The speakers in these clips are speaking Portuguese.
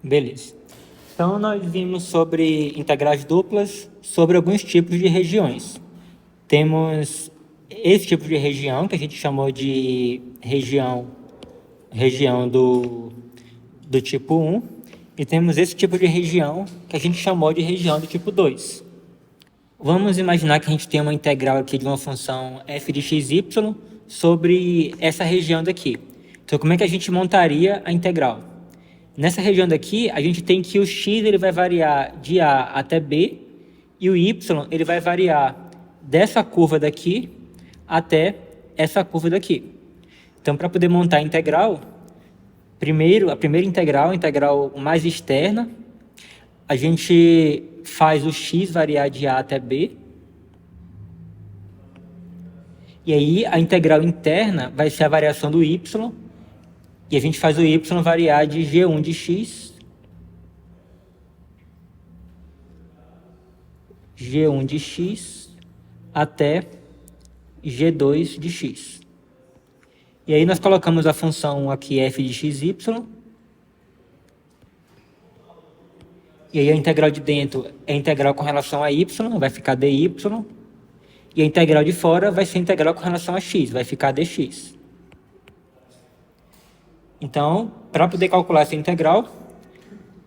Beleza. Então, nós vimos sobre integrais duplas, sobre alguns tipos de regiões. Temos esse tipo de região, que a gente chamou de região do tipo 1, e temos esse tipo de região, que a gente chamou de região do tipo 2. Vamos imaginar que a gente tem uma integral aqui de uma função f de xy sobre essa região daqui. Então, como é que a gente montaria a integral? Nessa região daqui, a gente tem que o x ele vai variar de A até B e o y ele vai variar dessa curva daqui até essa curva daqui. Então, para poder montar a integral, a primeira integral, a integral mais externa, a gente faz o x variar de A até B. E aí, a integral interna vai ser a variação do y, e a gente faz o y variar de g1 de x, g1 de x, até g2 de x. E aí nós colocamos a função aqui f de xy, e aí a integral de dentro é integral com relação a y, vai ficar dy, e a integral de fora vai ser integral com relação a x, vai ficar dx. Então, para poder calcular essa integral,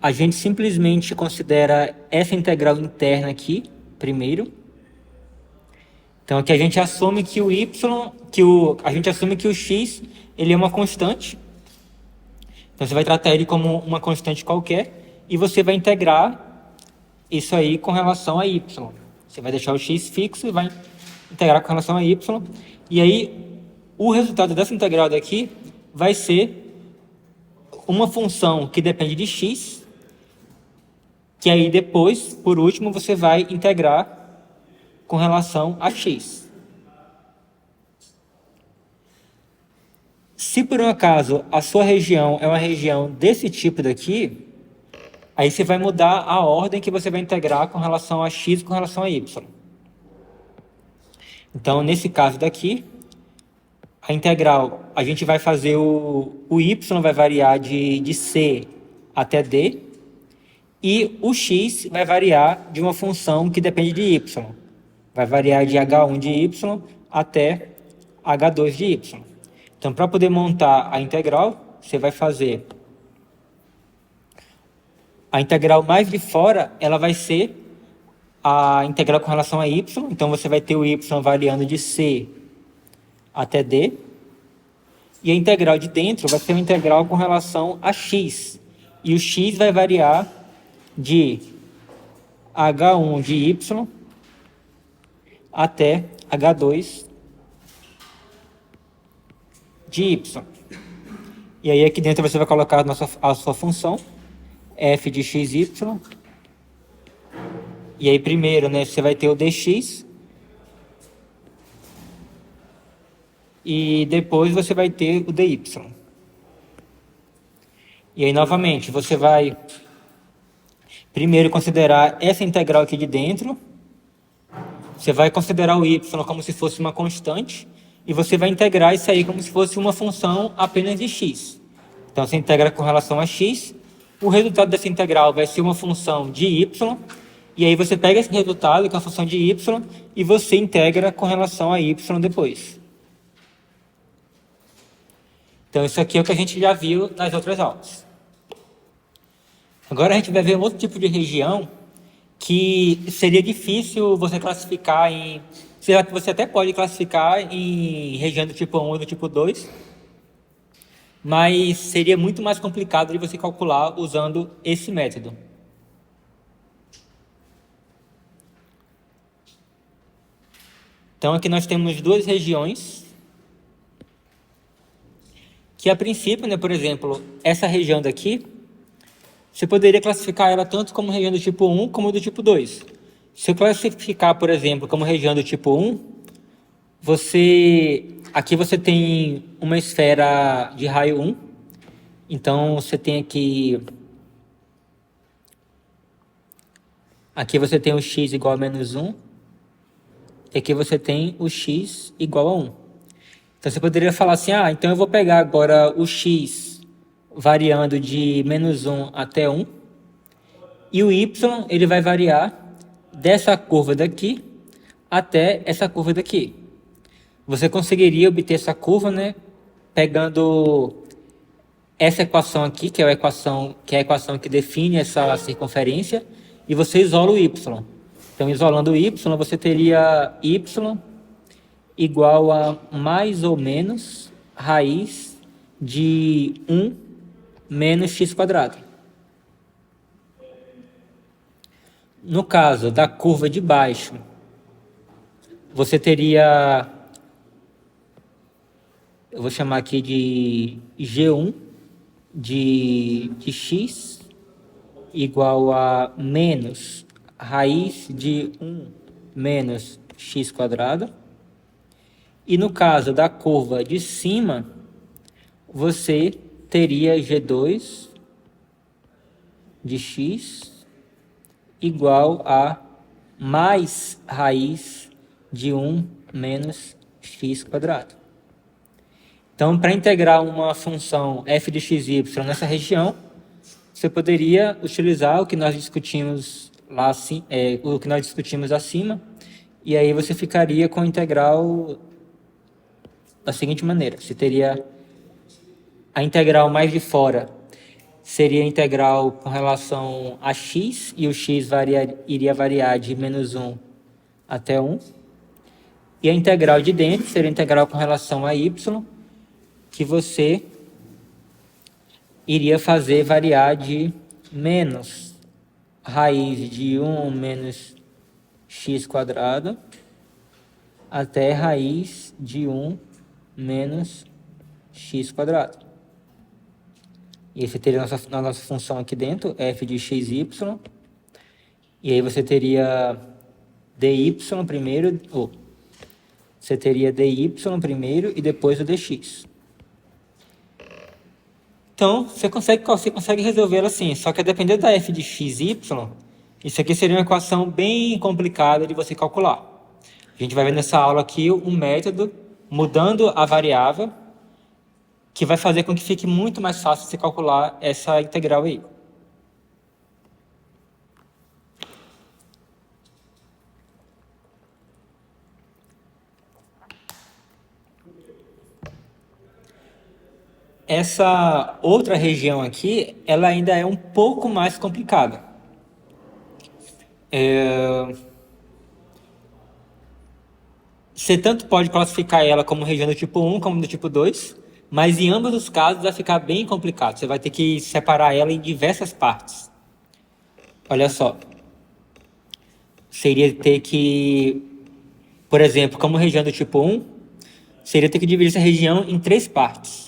a gente simplesmente considera essa integral interna aqui, primeiro. Então, aqui a gente assume que o x ele é uma constante. Então, você vai tratar ele como uma constante qualquer e você vai integrar isso aí com relação a y. Você vai deixar o x fixo e vai integrar com relação a y. E aí, o resultado dessa integral daqui vai ser uma função que depende de x, que aí depois, por último, você vai integrar com relação a x. Se por um acaso a sua região é uma região desse tipo daqui, aí você vai mudar a ordem que você vai integrar com relação a x e com relação a y. Então, nesse caso daqui, a integral, a gente vai fazer o y vai variar de c até d, e o x vai variar de uma função que depende de y. Vai variar de h1 de y até h2 de y. Então, para poder montar a integral, você vai fazer a integral mais de fora, ela vai ser a integral com relação a y. Então, você vai ter o y variando de c até d. E a integral de dentro vai ser uma integral com relação a x. E o x vai variar de h1 de y até h2 de y. E aí aqui dentro você vai colocar a sua função f de xy. E aí primeiro, né, você vai ter o dx. E depois você vai ter o dy. E aí novamente, você vai primeiro considerar essa integral aqui de dentro. Você vai considerar o y como se fosse uma constante. E você vai integrar isso aí como se fosse uma função apenas de x. Então, você integra com relação a x. O resultado dessa integral vai ser uma função de y. E aí você pega esse resultado, que é a função de y, e você integra com relação a y depois. Então, isso aqui é o que a gente já viu nas outras aulas. Agora a gente vai ver um outro tipo de região que seria difícil você classificar em... Você até pode classificar em região do tipo 1 ou do tipo 2, mas seria muito mais complicado de você calcular usando esse método. Então, aqui nós temos duas regiões, que a princípio, né, por exemplo, essa região daqui, você poderia classificar ela tanto como região do tipo 1 como do tipo 2. Se eu classificar, por exemplo, como região do tipo 1, aqui você tem uma esfera de raio 1. Então, você tem aqui você tem o x igual a menos 1. E aqui você tem o x igual a 1. Então, você poderia falar assim, então eu vou pegar agora o x variando de -1 até 1. E o y ele vai variar dessa curva daqui até essa curva daqui. Você conseguiria obter essa curva, né, pegando essa equação aqui, que é a equação que define essa circunferência, e você isola o y. Então, isolando o y, você teria y igual a mais ou menos raiz de 1 menos x quadrado. No caso da curva de baixo, você teria, eu vou chamar aqui de G1 de x igual a menos raiz de 1 menos x quadrado. E no caso da curva de cima, você teria G2 de x igual a mais raiz de 1 menos x quadrado. Então, para integrar uma função f de x e y nessa região, você poderia utilizar o que nós discutimos lá, o que nós discutimos acima, e aí você ficaria com a integral da seguinte maneira: você teria a integral mais de fora, seria a integral com relação a x, e o x iria variar de -1 até 1. E a integral de dentro seria a integral com relação a y, que você iria fazer variar de menos raiz de 1 menos x quadrado até raiz de 1 menos x quadrado. E aí você teria a nossa função aqui dentro, f de x, y. E aí você teria dy primeiro, você teria dy primeiro e depois o dx. Então, você consegue resolver ela assim, só que a depender da f de x, y, isso aqui seria uma equação bem complicada de você calcular. A gente vai ver nessa aula aqui um método mudando a variável, que vai fazer com que fique muito mais fácil você calcular essa integral aí. Essa outra região aqui, ela ainda é um pouco mais complicada. Você tanto pode classificar ela como região do tipo 1 como do tipo 2, mas em ambos os casos vai ficar bem complicado. Você vai ter que separar ela em diversas partes. Olha só. Seria ter que, por exemplo, como região do tipo 1, seria ter que dividir essa região em 3 partes.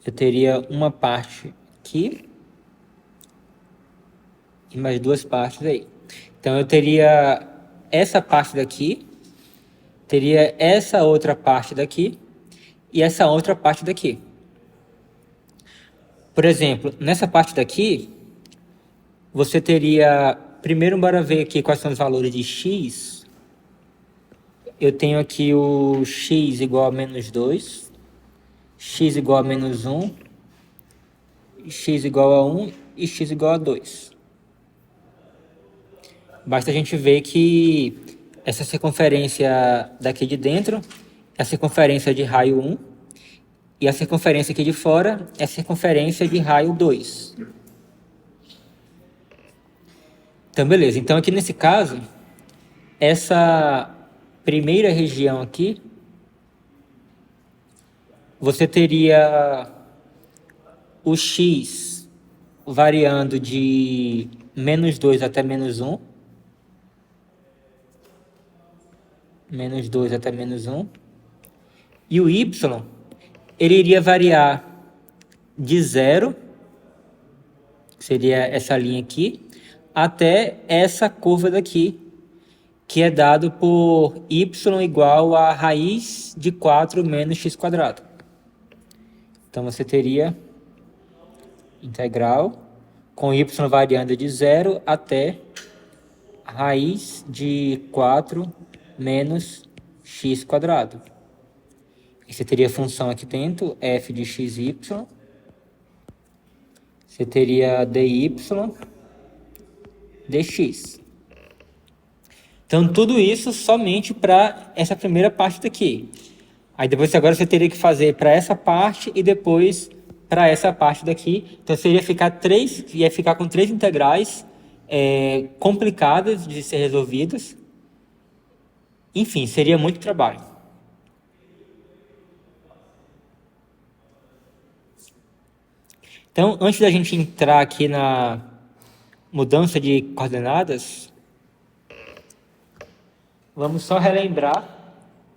Eu teria uma parte aqui e mais 2 partes aí. Então, eu teria essa parte daqui, teria essa outra parte daqui e essa outra parte daqui. Por exemplo, nessa parte daqui, você teria... Primeiro, bora ver aqui quais são os valores de x. Eu tenho aqui o x igual a -2, x igual a -1, x igual a 1 e x igual a 2. Basta a gente ver que essa circunferência daqui de dentro é a circunferência de raio 1 e a circunferência aqui de fora é a circunferência de raio 2. Então, beleza. Então, aqui nesse caso, essa primeira região aqui, você teria o x variando de -2 até -1, -2 até -1, e o y, ele iria variar de 0, que seria essa linha aqui, até essa curva daqui, que é dado por y igual a raiz de 4 menos x quadrado. Então, você teria integral com y variando de 0 até raiz de 4 menos x quadrado. E você teria a função aqui dentro, f de xy. Você teria dy dx. Então, tudo isso somente para essa primeira parte daqui. Aí depois agora você teria que fazer para essa parte e depois para essa parte daqui. Então, você ia ficar com três integrais complicadas de ser resolvidas. Enfim, seria muito trabalho. Então, antes da gente entrar aqui na mudança de coordenadas, vamos só relembrar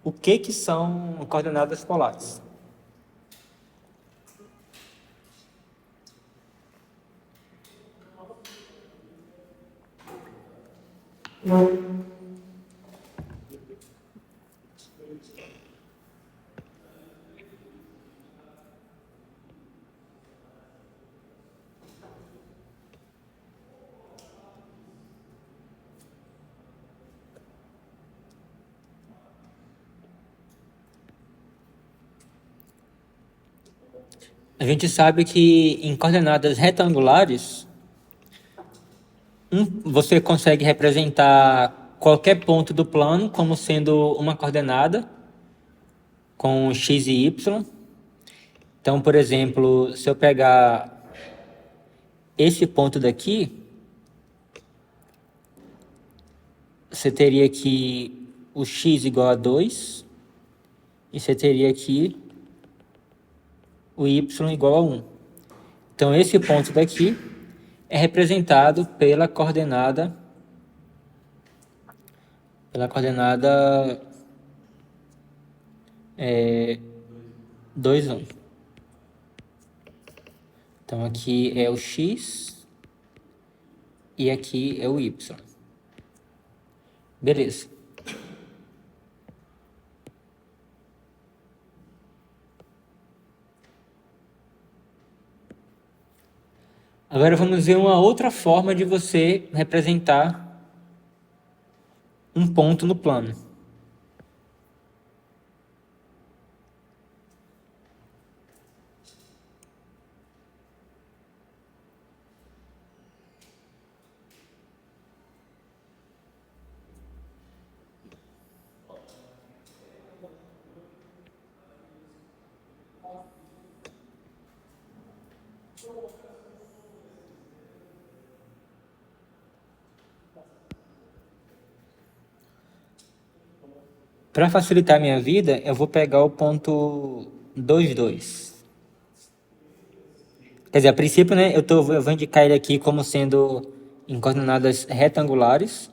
o que são coordenadas polares. A gente sabe que em coordenadas retangulares, você consegue representar qualquer ponto do plano como sendo uma coordenada com x e y. Então, por exemplo, se eu pegar esse ponto daqui, você teria aqui o x igual a 2 e você teria aqui o y igual a 1. Então, esse ponto daqui é representado pela coordenada 2, 1. Então, aqui é o x e aqui é o y. Beleza. Agora vamos ver uma outra forma de você representar um ponto no plano. Para facilitar a minha vida, eu vou pegar o ponto 2, 2. Quer dizer, a princípio, né, eu vou indicar ele aqui como sendo em coordenadas retangulares,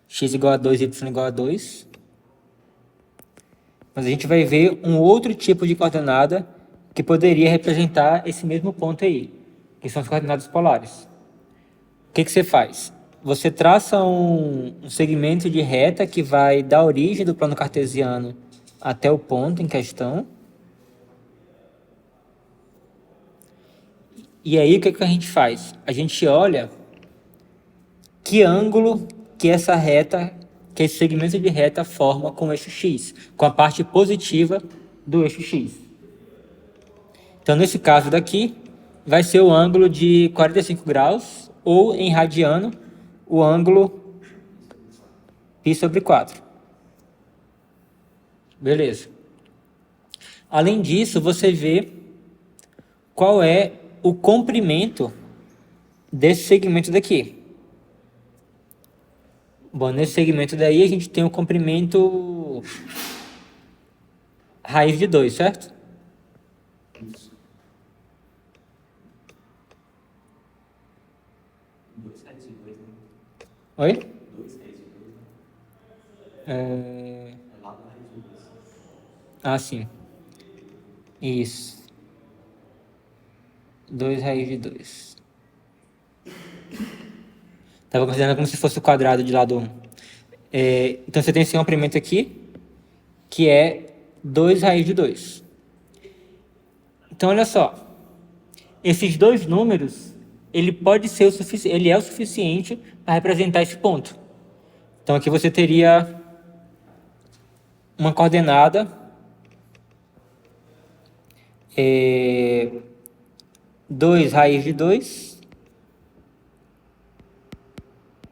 x igual a 2, y igual a 2. Mas a gente vai ver um outro tipo de coordenada que poderia representar esse mesmo ponto aí, que são as coordenadas polares. O que você faz? Você traça um segmento de reta que vai da origem do plano cartesiano até o ponto em questão. E aí, o que a gente faz? A gente olha que ângulo que essa reta, que esse segmento de reta forma com o eixo x, com a parte positiva do eixo x. Então, nesse caso daqui, vai ser o ângulo de 45 graus, ou em radiano, o ângulo π/4. Beleza. Além disso, você vê qual é o comprimento desse segmento daqui. Bom, nesse segmento daí a gente tem o comprimento raiz de 2, certo? Oi? Ah, sim. Isso. 2 raiz de 2. Estava considerando como se fosse o quadrado de lado 1. Então, você tem esse comprimento aqui, que é 2 raiz de 2. Então, olha só. Esses dois números, ele é o suficiente para representar esse ponto. Então, aqui você teria uma coordenada 2 raiz de 2,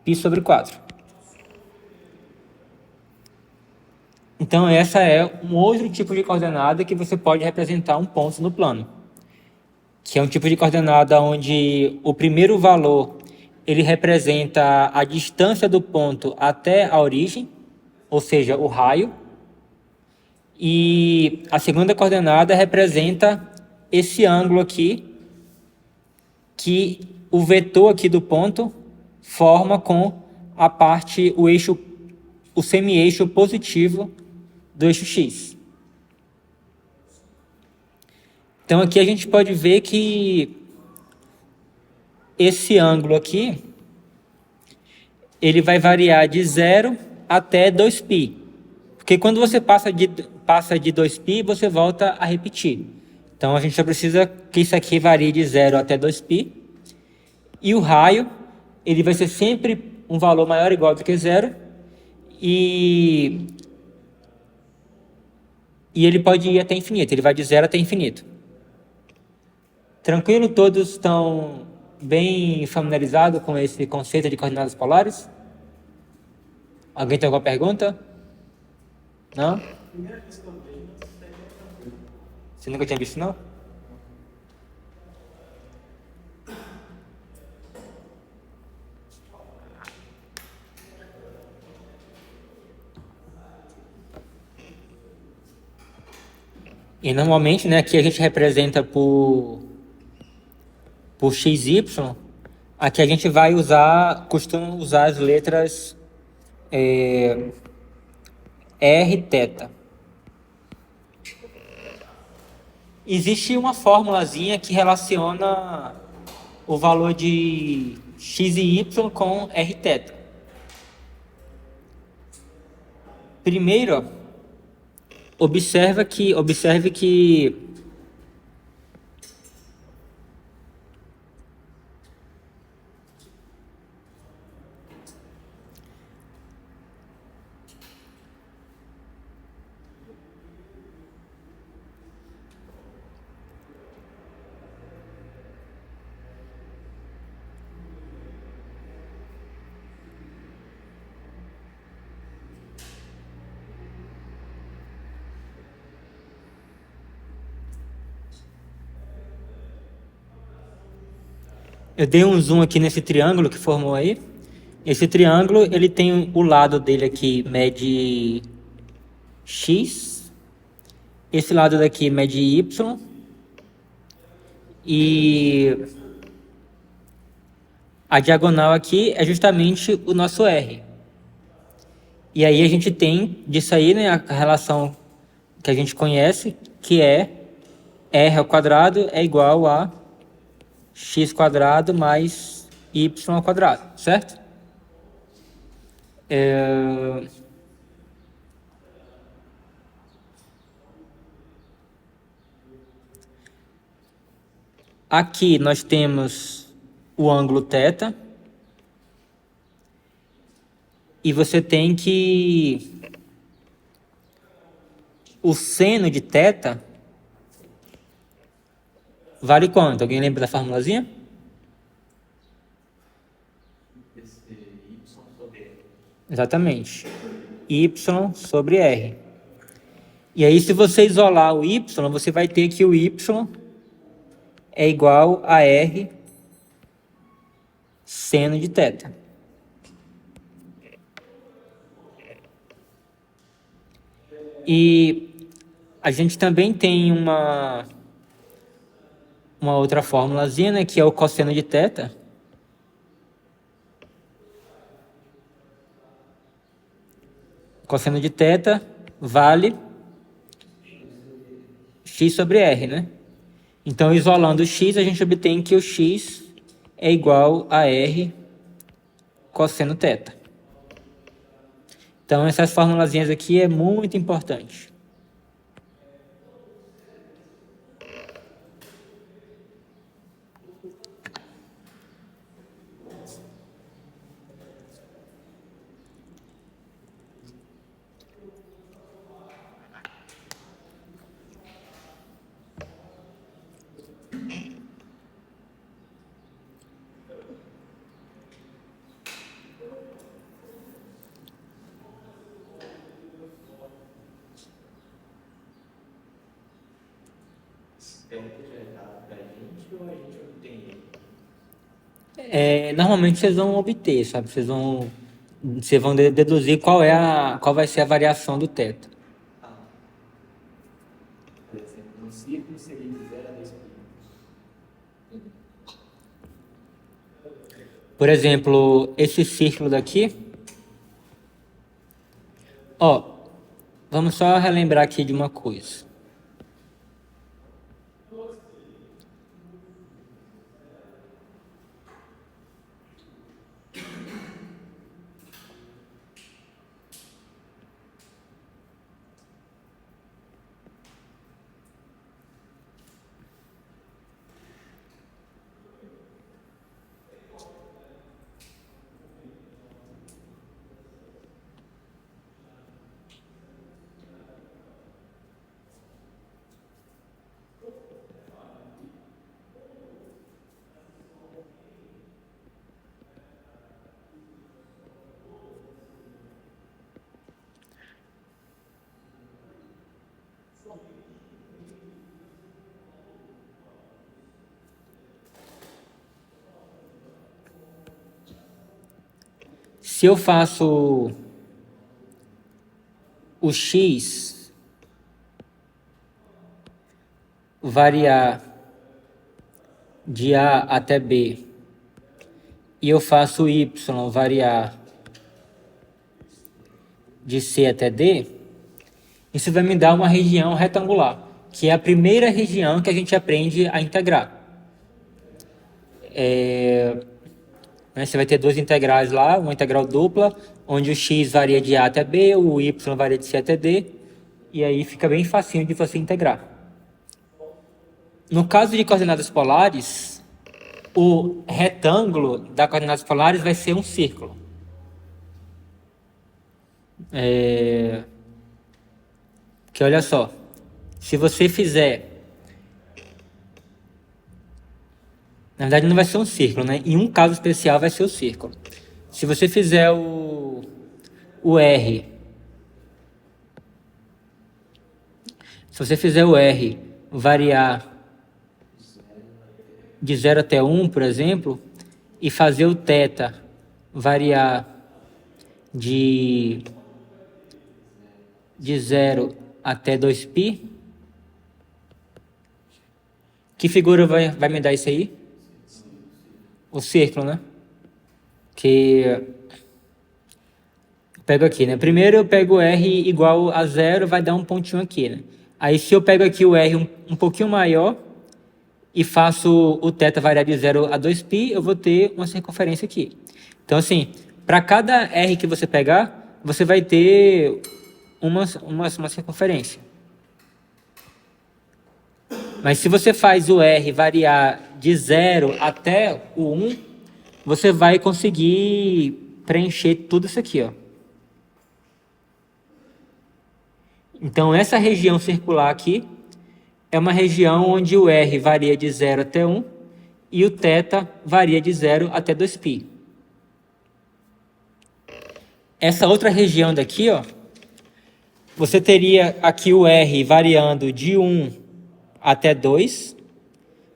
π sobre 4. Então, essa é um outro tipo de coordenada que você pode representar um ponto no plano, que é um tipo de coordenada onde o primeiro valor ele representa a distância do ponto até a origem, ou seja, o raio, e a segunda coordenada representa esse ângulo aqui, que o vetor aqui do ponto forma com a parte, o semi-eixo positivo do eixo x. Então aqui a gente pode ver que esse ângulo aqui, ele vai variar de 0 até 2π. Porque quando você passa de 2π, você volta a repetir. Então a gente só precisa que isso aqui varie de 0 até 2π. E o raio, ele vai ser sempre um valor maior ou igual do que 0. E ele pode ir até infinito, ele vai de 0 até infinito. Tranquilo? Todos estão bem familiarizados com esse conceito de coordenadas polares? Alguém tem alguma pergunta? Não? Você nunca tinha visto, não? E normalmente, né, aqui a gente representa por xy, aqui a gente vai costuma usar as letras r, θ. Existe uma formulazinha que relaciona o valor de x e y com r, θ. Primeiro, observe que eu dei um zoom aqui nesse triângulo que formou aí. Esse triângulo, ele tem o lado dele aqui mede x, esse lado daqui mede y, e a diagonal aqui é justamente o nosso r. E aí a gente tem disso aí, né, a relação que a gente conhece, que é r ao quadrado é igual a x quadrado mais y ao quadrado, certo? Aqui nós temos o ângulo θ, e você tem que o seno de θ vale quanto? Alguém lembra da formulazinha? Exatamente. Y sobre R. E aí, se você isolar o Y, você vai ter que o Y é igual a R seno de θ. E a gente também tem uma outra formulazinha, né, que é o cosseno de θ. Cosseno de θ vale x sobre r, né? Então, isolando o x, a gente obtém que o x é igual a r cosseno θ. Então, essas formulazinhas aqui é muito importante. Normalmente vocês vão obter, sabe? Vocês vão deduzir qual vai ser a variação do teto. Por exemplo, no círculo seria de 0 a 2π. Por exemplo, esse círculo daqui. Ó, vamos só relembrar aqui de uma coisa. Se eu faço o x variar de A até B e eu faço o y variar de C até D, isso vai me dar uma região retangular, que é a primeira região que a gente aprende a integrar. Você vai ter duas integrais lá, uma integral dupla, onde o x varia de A até B, o y varia de C até D, e aí fica bem facinho de você integrar. No caso de coordenadas polares, o retângulo das coordenadas polares vai ser um círculo. Que olha só, se você fizer... Na verdade não vai ser um círculo, né? Em um caso especial vai ser o círculo. Se você fizer o R... Se você fizer o R variar de 0 até 1, por exemplo, e fazer o θ variar de 0 até 2π, que figura vai me dar isso aí? O círculo, né? Que eu pego aqui, né? Primeiro eu pego R igual a 0, vai dar um pontinho aqui, né? Aí se eu pego aqui o R um pouquinho maior e faço o θ variar de 0 a 2π, eu vou ter uma circunferência aqui. Então, assim, para cada R que você pegar, você vai ter uma circunferência. Mas se você faz o R variar de 0 até o 1, você vai conseguir preencher tudo isso aqui, ó. Então, essa região circular aqui é uma região onde o R varia de 0 até 1 e o θ varia de 0 até 2π. Essa outra região daqui, ó, você teria aqui o R variando de 1 até 2.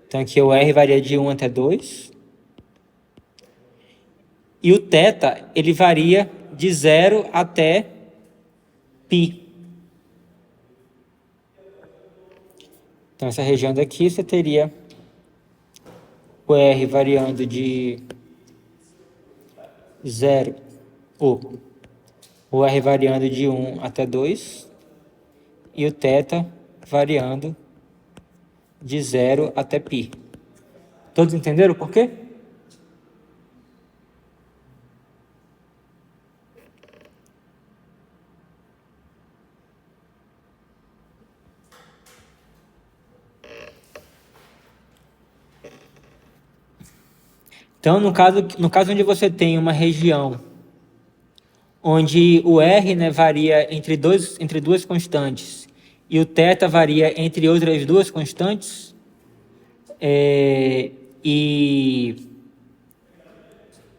Então, aqui o R varia de 1 até 2. E o θ, ele varia de 0 até π. Então, essa região daqui, você teria o R variando de 0, o R variando de 1 até 2, e o θ variando de 0 até π. Todos entenderam por quê? Então, no caso onde você tem uma região onde o R, né, varia entre duas constantes e o θ varia entre outras duas constantes, e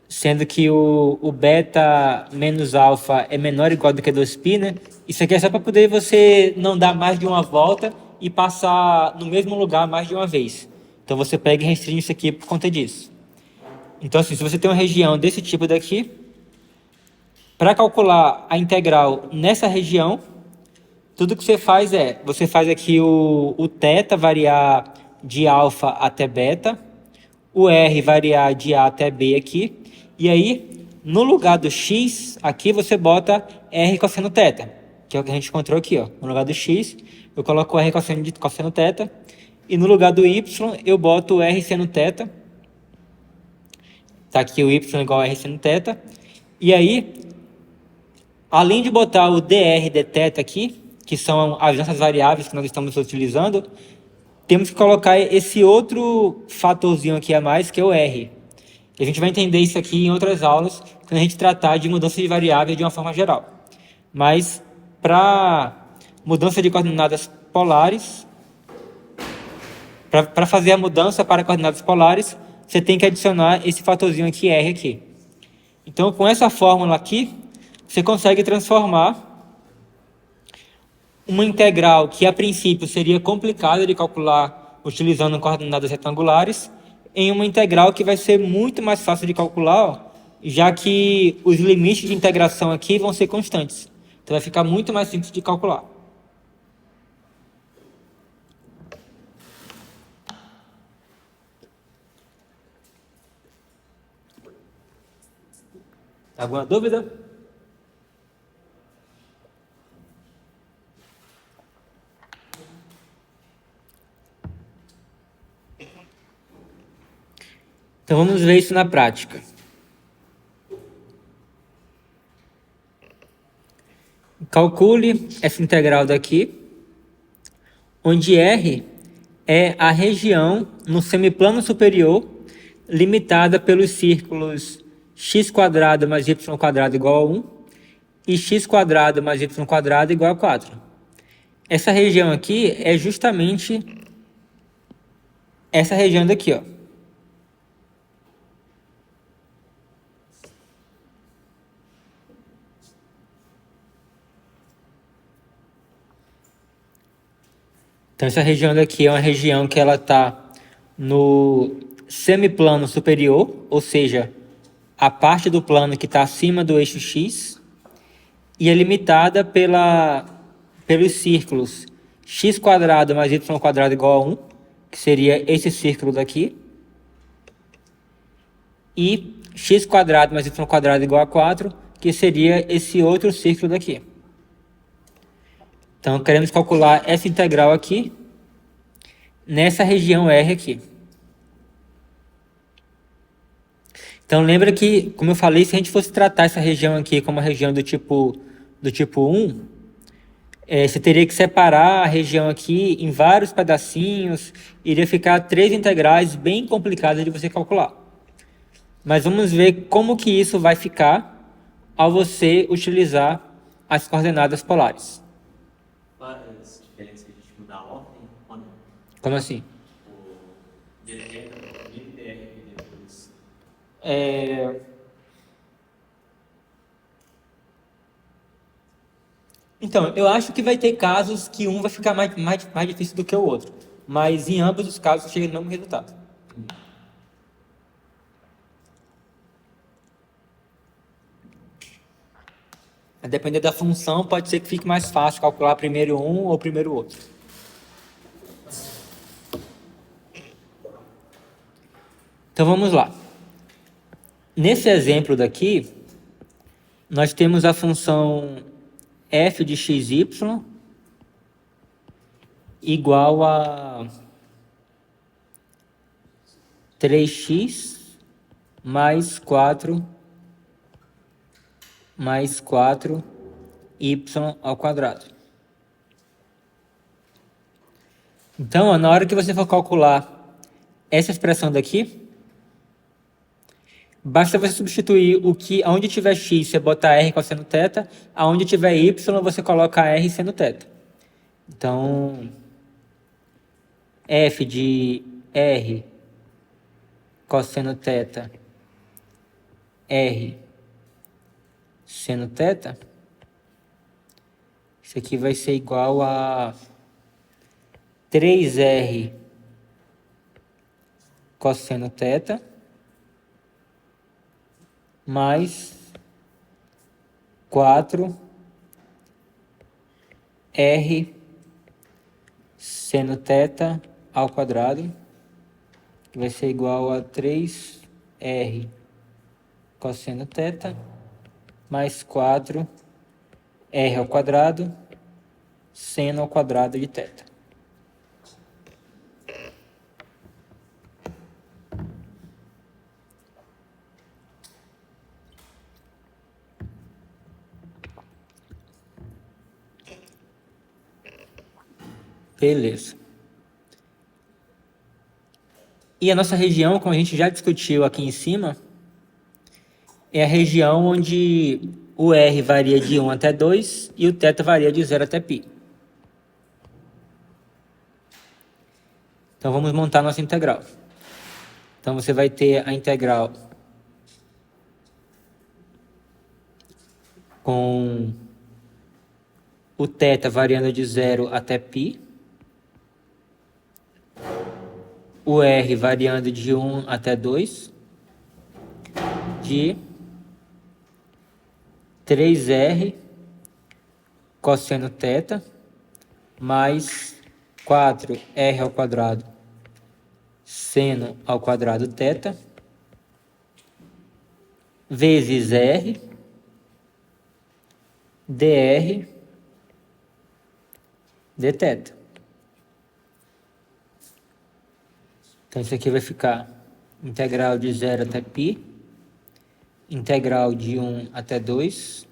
sendo que o beta menos alfa é menor ou igual do que 2π, né? Isso aqui é só para poder você não dar mais de uma volta e passar no mesmo lugar mais de uma vez. Então você pega e restringe isso aqui por conta disso. Então assim, se você tem uma região desse tipo daqui, para calcular a integral nessa região, tudo que você faz aqui o θ variar de alfa até beta, o r variar de a até b aqui, e aí, no lugar do x, aqui você bota r cosseno θ, que é o que a gente encontrou aqui, ó. No lugar do x, eu coloco r cosseno θ, e no lugar do y, eu boto r seno θ. Tá aqui o y igual a r seno θ. E aí, além de botar o dr e dθ aqui, que são as nossas variáveis que nós estamos utilizando, temos que colocar esse outro fatorzinho aqui a mais, que é o r. E a gente vai entender isso aqui em outras aulas, quando a gente tratar de mudança de variáveis de uma forma geral. Mas, para mudança de coordenadas polares, para fazer a mudança para coordenadas polares, você tem que adicionar esse fatorzinho aqui, r aqui. Então, com essa fórmula aqui, você consegue transformar uma integral que, a princípio, seria complicada de calcular utilizando coordenadas retangulares, em uma integral que vai ser muito mais fácil de calcular, ó, já que os limites de integração aqui vão ser constantes. Então, vai ficar muito mais simples de calcular. Alguma dúvida? Então vamos ver isso na prática. Calcule essa integral daqui, onde R é a região no semiplano superior limitada pelos círculos x² mais y² igual a 1 e x² mais y² igual a 4. Essa região aqui é justamente essa região daqui, ó. Então essa região daqui é uma região que ela está no semiplano superior, ou seja, a parte do plano que está acima do eixo x, e é limitada pelos círculos x² mais y² igual a 1, que seria esse círculo daqui, e x² mais y² igual a 4, que seria esse outro círculo daqui. Então, queremos calcular essa integral aqui, nessa região R aqui. Então, lembra que, como eu falei, se a gente fosse tratar essa região aqui como uma região do tipo 1, você teria que separar a região aqui em vários pedacinhos, iria ficar 3 integrais bem complicadas de você calcular. Mas vamos ver como que isso vai ficar ao você utilizar as coordenadas polares. As diferenças que a gente mudar a ordem ou não? Como assim? O dr, primeiro dr e depois. Então, eu acho que vai ter casos que um vai ficar mais difícil do que o outro. Mas em ambos os casos chega no mesmo resultado. A depender da função, pode ser que fique mais fácil calcular primeiro um ou primeiro o outro. Então vamos lá. Nesse exemplo daqui, nós temos a função f de xy igual a 3x mais 4 mais 4y ao quadrado. Então, na hora que você for calcular essa expressão daqui, basta você substituir onde tiver x, você bota r cosseno θ, aonde tiver y, você coloca r seno θ. Então, f de r cosseno θ, r seno θ, isso aqui vai ser igual a 3R cosseno θ mais 4R seno θ ao quadrado, que vai ser igual a 3R cosseno θ mais 4R ao quadrado seno ao quadrado de θ. Beleza. E a nossa região, como a gente já discutiu aqui em cima, é a região onde o R varia de 1 até 2 e o θ varia de 0 até π. Então, vamos montar nossa integral. Então, você vai ter a integral com o θ variando de 0 até π, o R variando de 1 até 2, de 3R cosseno θ mais 4R ao quadrado seno ao quadrado θ vezes R dr dθ. Então, isso aqui vai ficar integral de 0 até π, integral de 1 até 2.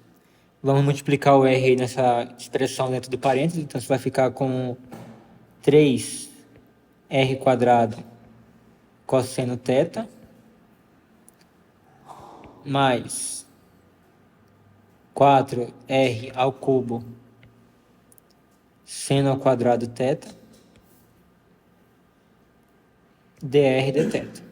Vamos multiplicar o R nessa expressão dentro do parênteses. Então, você vai ficar com 3R quadrado cosseno θ mais 4R ao cubo seno ao quadrado θ dr dθ.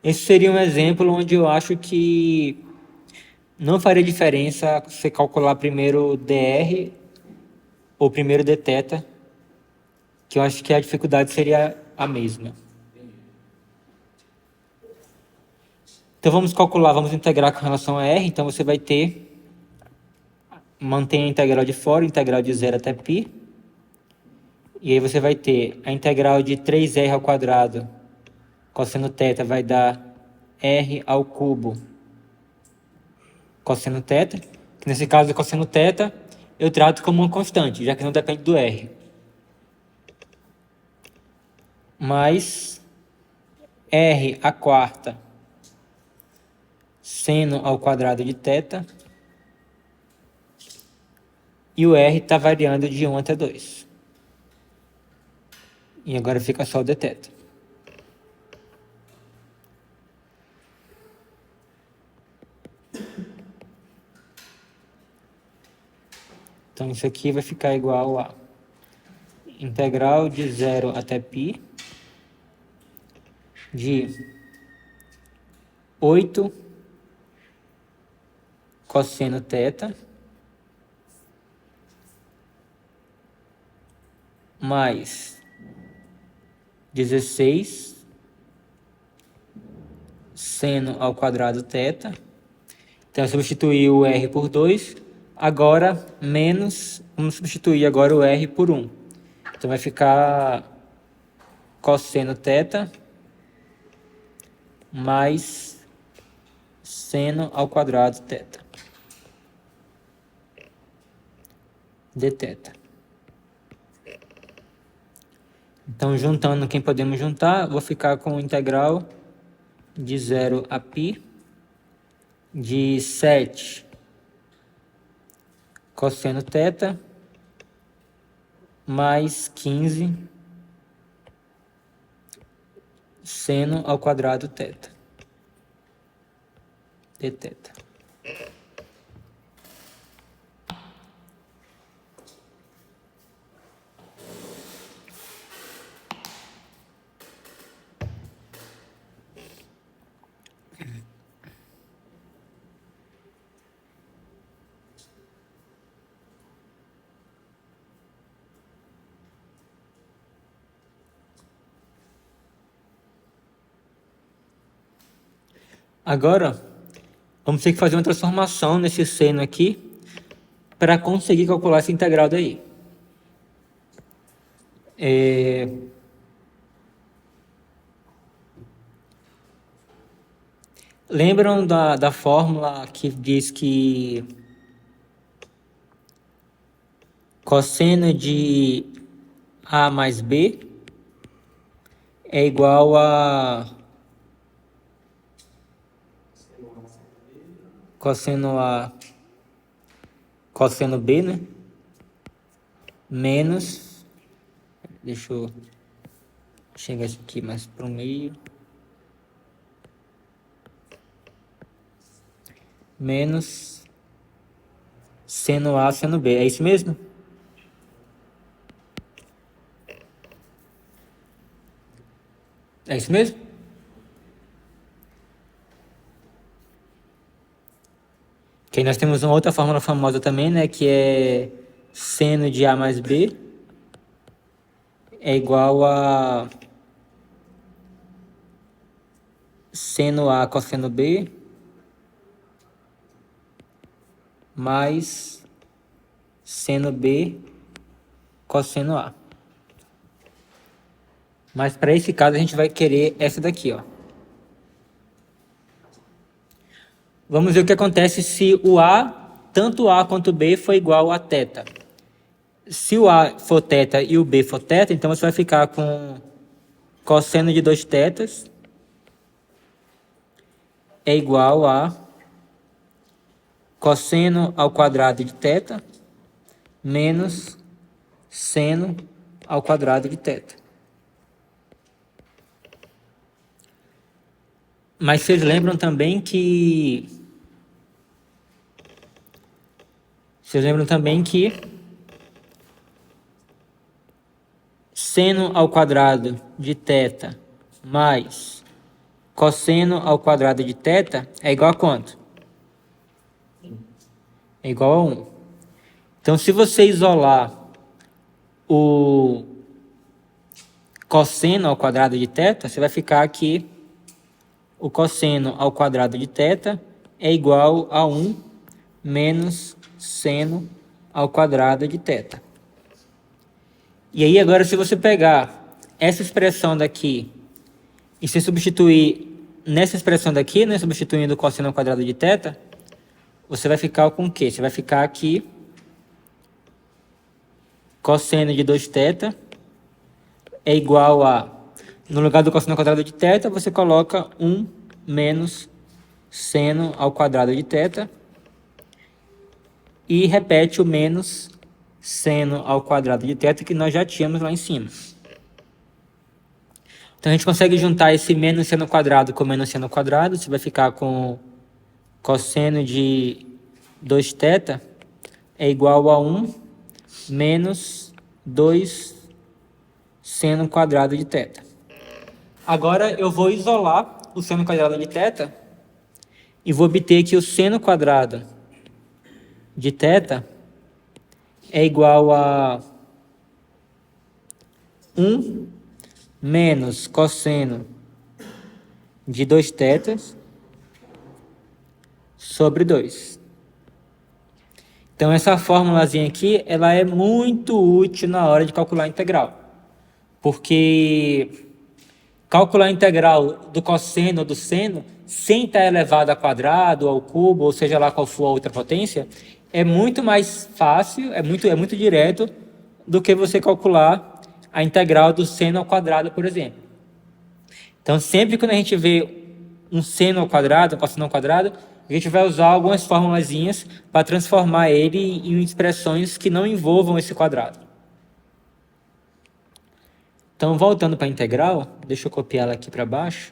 Esse seria um exemplo onde eu acho que não faria diferença você calcular primeiro dr ou primeiro dθ, que eu acho que a dificuldade seria a mesma. Então, vamos calcular, vamos integrar com relação a R. Então, você vai ter, mantém a integral de fora, integral de 0 até π. E aí você vai ter a integral de 3R ao quadrado cosseno θ vai dar R ao cubo cosseno θ, que nesse caso, cosseno θ, eu trato como uma constante, já que não depende do R. Mais R à quarta seno ao quadrado de θ, e o R está variando de 1 até 2. E agora fica só o dθ. Então, isso aqui vai ficar igual a integral de 0 até π de 8 cosseno θ mais 16 seno ao quadrado θ. Então, eu substituí o R por 2. Agora, menos, vamos substituir agora o R por 1. Então, vai ficar cosseno θ mais seno ao quadrado θ dθ. Então, juntando quem podemos juntar, vou ficar com o integral de 0 a π de 7 cosseno θ mais 15 seno ao quadrado θ dθ. Agora, vamos ter que fazer uma transformação nesse seno aqui para conseguir calcular essa integral daí. Lembram da fórmula que diz que cosseno de A mais B é igual a cosseno A cosseno B, né? Menos, deixa eu chegar isso aqui mais para o meio, menos seno A seno B, é isso mesmo? É isso mesmo? Que aí nós temos uma outra fórmula famosa também, né? Que é seno de A mais B é igual a seno A cosseno B mais seno B cosseno A. Mas para esse caso a gente vai querer essa daqui, ó. Vamos ver o que acontece se o A, tanto A quanto B, for igual a θ. Se o A for θ e o B for θ, então você vai ficar com cosseno de 2θ é igual a cosseno ao quadrado de θ menos seno ao quadrado de θ. Mas vocês lembram também que seno ao quadrado de θ mais cosseno ao quadrado de θ é igual a quanto? É igual a 1. Então, se você isolar o cosseno ao quadrado de θ, você vai ficar aqui, o cosseno ao quadrado de θ é igual a 1 menos seno ao quadrado de θ. E aí, agora, se você pegar essa expressão daqui e se substituir nessa expressão daqui, né, substituindo o cosseno ao quadrado de θ, você vai ficar com o quê? Você vai ficar aqui cosseno de 2θ é igual a, no lugar do cosseno ao quadrado de θ, você coloca 1 menos seno ao quadrado de θ e repete o menos seno ao quadrado de θ que nós já tínhamos lá em cima. Então, a gente consegue juntar esse menos seno ao quadrado com menos seno ao quadrado. Você vai ficar com cosseno de 2θ é igual a 1 menos 2 seno quadrado de θ. Agora, eu vou isolar o seno quadrado de θ e vou obter que o seno quadrado de θ é igual a 1 menos cosseno de 2θ sobre 2. Então, essa formulazinha aqui, ela é muito útil na hora de calcular a integral. Porque calcular a integral do cosseno ou do seno, sem estar elevado ao quadrado, ao cubo, ou seja lá qual for a outra potência, é muito mais fácil, é muito direto, do que você calcular a integral do seno ao quadrado, por exemplo. Então, sempre quando a gente vê um seno ao quadrado, um cosseno ao quadrado, a gente vai usar algumas formulazinhas para transformar ele em expressões que não envolvam esse quadrado. Então, voltando para a integral, deixa eu copiar ela aqui para baixo.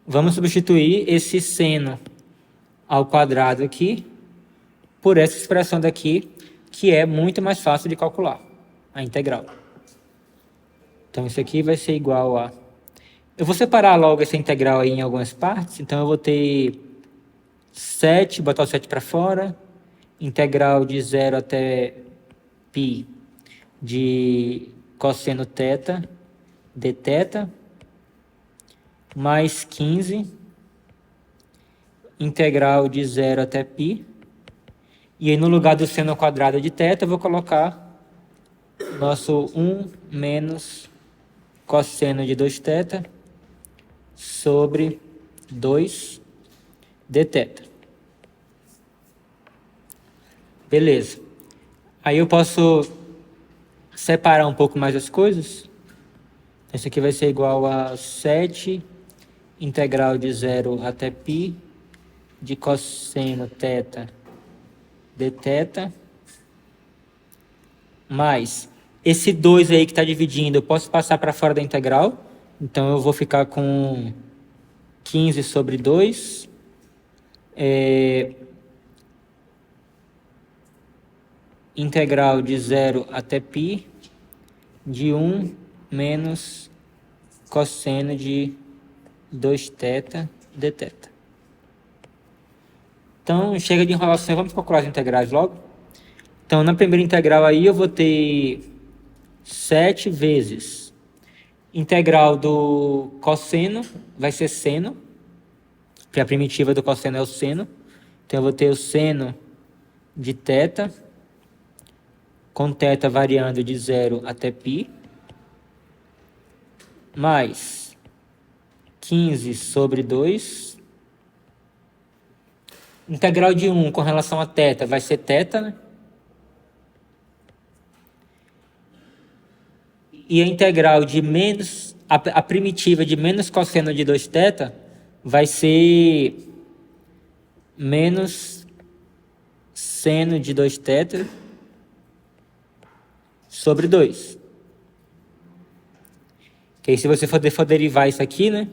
Vamos substituir esse seno ao quadrado aqui, por essa expressão daqui, que é muito mais fácil de calcular, a integral. Então, isso aqui vai ser igual a... Eu vou separar logo essa integral aí em algumas partes, então eu vou ter 7, botar o 7 para fora, integral de 0 até π de cosseno θ dθ, mais 15, integral de 0 até π, e aí no lugar do seno ao quadrado de θ, eu vou colocar nosso 1 menos cosseno de 2θ sobre 2 dθ. Beleza. Aí eu posso separar um pouco mais as coisas. Isso aqui vai ser igual a 7 integral de 0 até π de cosseno θ dθ, mais esse 2 aí que está dividindo, eu posso passar para fora da integral. Então, eu vou ficar com 15 sobre 2. Integral de 0 até π de 1 menos cosseno de 2θ dθ. Então, chega de enrolação, vamos calcular as integrais logo. Então, na primeira integral aí, eu vou ter 7 vezes integral do cosseno, vai ser seno, porque a primitiva do cosseno é o seno. Então, eu vou ter o seno de θ, com θ variando de 0 até π, mais 15 sobre 2. Integral de 1 com relação a θ vai ser θ, né? E a integral de menos, a primitiva de menos cosseno de 2θ vai ser menos seno de 2θ sobre 2. Que aí se você for derivar isso aqui, né?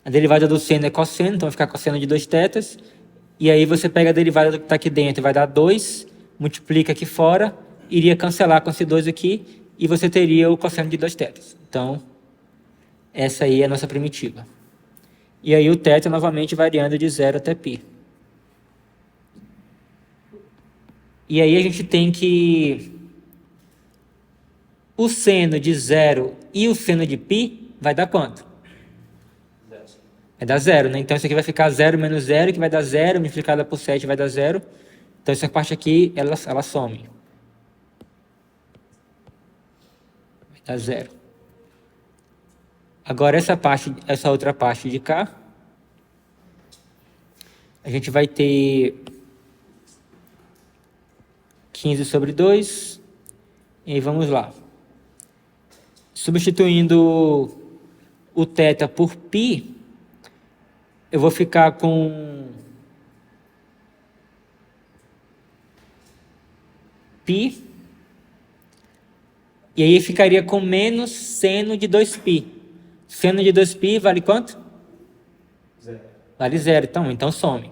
A derivada do seno é cosseno, então vai ficar cosseno de 2θ. E aí você pega a derivada do que está aqui dentro, vai dar 2, multiplica aqui fora, iria cancelar com esse 2 aqui, e você teria o cosseno de 2θ. Então, essa aí é a nossa primitiva. E aí o θ novamente variando de 0 até π. E aí a gente tem que... O seno de 0 e o seno de π vai dar quanto? Vai dar 0, né? Então, isso aqui vai ficar 0 menos 0, que vai dar 0, multiplicada por 7 vai dar 0. Então, essa parte aqui, ela some. Vai dar 0. Agora, essa outra parte de cá, a gente vai ter 15 sobre 2. E aí, vamos lá. Substituindo o θ por π, eu vou ficar com π, e aí ficaria com menos seno de 2π. Seno de 2π vale quanto? 0. Vale 0, então some.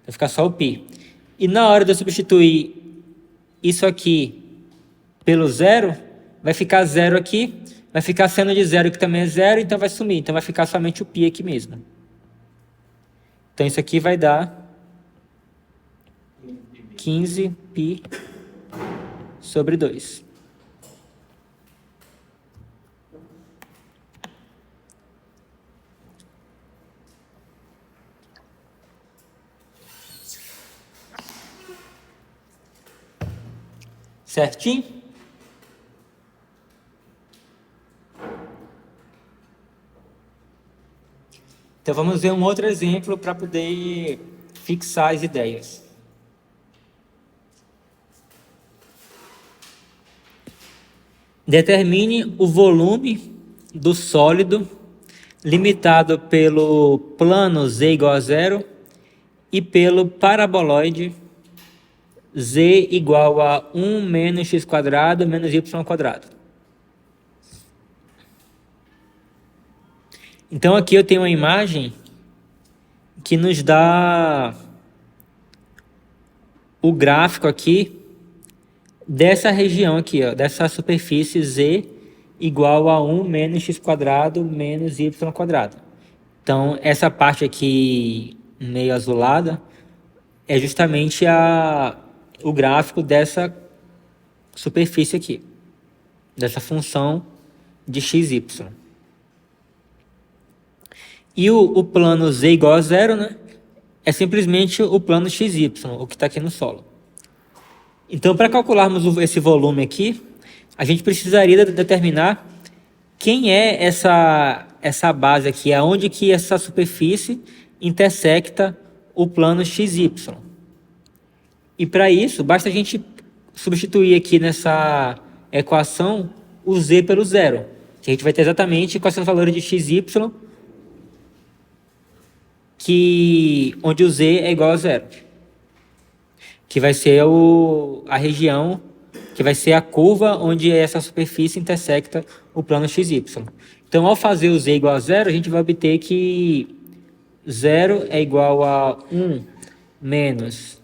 Vai ficar só o π. E na hora de eu substituir isso aqui pelo 0, vai ficar 0 aqui, vai ficar seno de 0 que também é 0, então vai sumir. Então vai ficar somente o π aqui mesmo. Então, isso aqui vai dar 15π sobre 2. Certinho? Então, vamos ver um outro exemplo para poder fixar as ideias. Determine o volume do sólido limitado pelo plano z igual a 0 e pelo paraboloide z igual a 1 menos x quadrado menos y quadrado. Então, aqui eu tenho uma imagem que nos dá o gráfico aqui dessa região aqui, ó, dessa superfície Z igual a 1 menos x² menos y². Então, essa parte aqui meio azulada é justamente o gráfico dessa superfície aqui, dessa função de xy. E o plano z igual a 0, né, é simplesmente o plano xy, o que está aqui no solo. Então, para calcularmos esse volume aqui, a gente precisaria determinar quem é essa base aqui, aonde que essa superfície intersecta o plano xy. E para isso, basta a gente substituir aqui nessa equação o z pelo 0, que a gente vai ter exatamente quais são os valores de xy, onde o z é igual a 0, que vai ser a região, que vai ser a curva onde essa superfície intersecta o plano xy. Então, ao fazer o z igual a 0, a gente vai obter que 0 é igual a 1 menos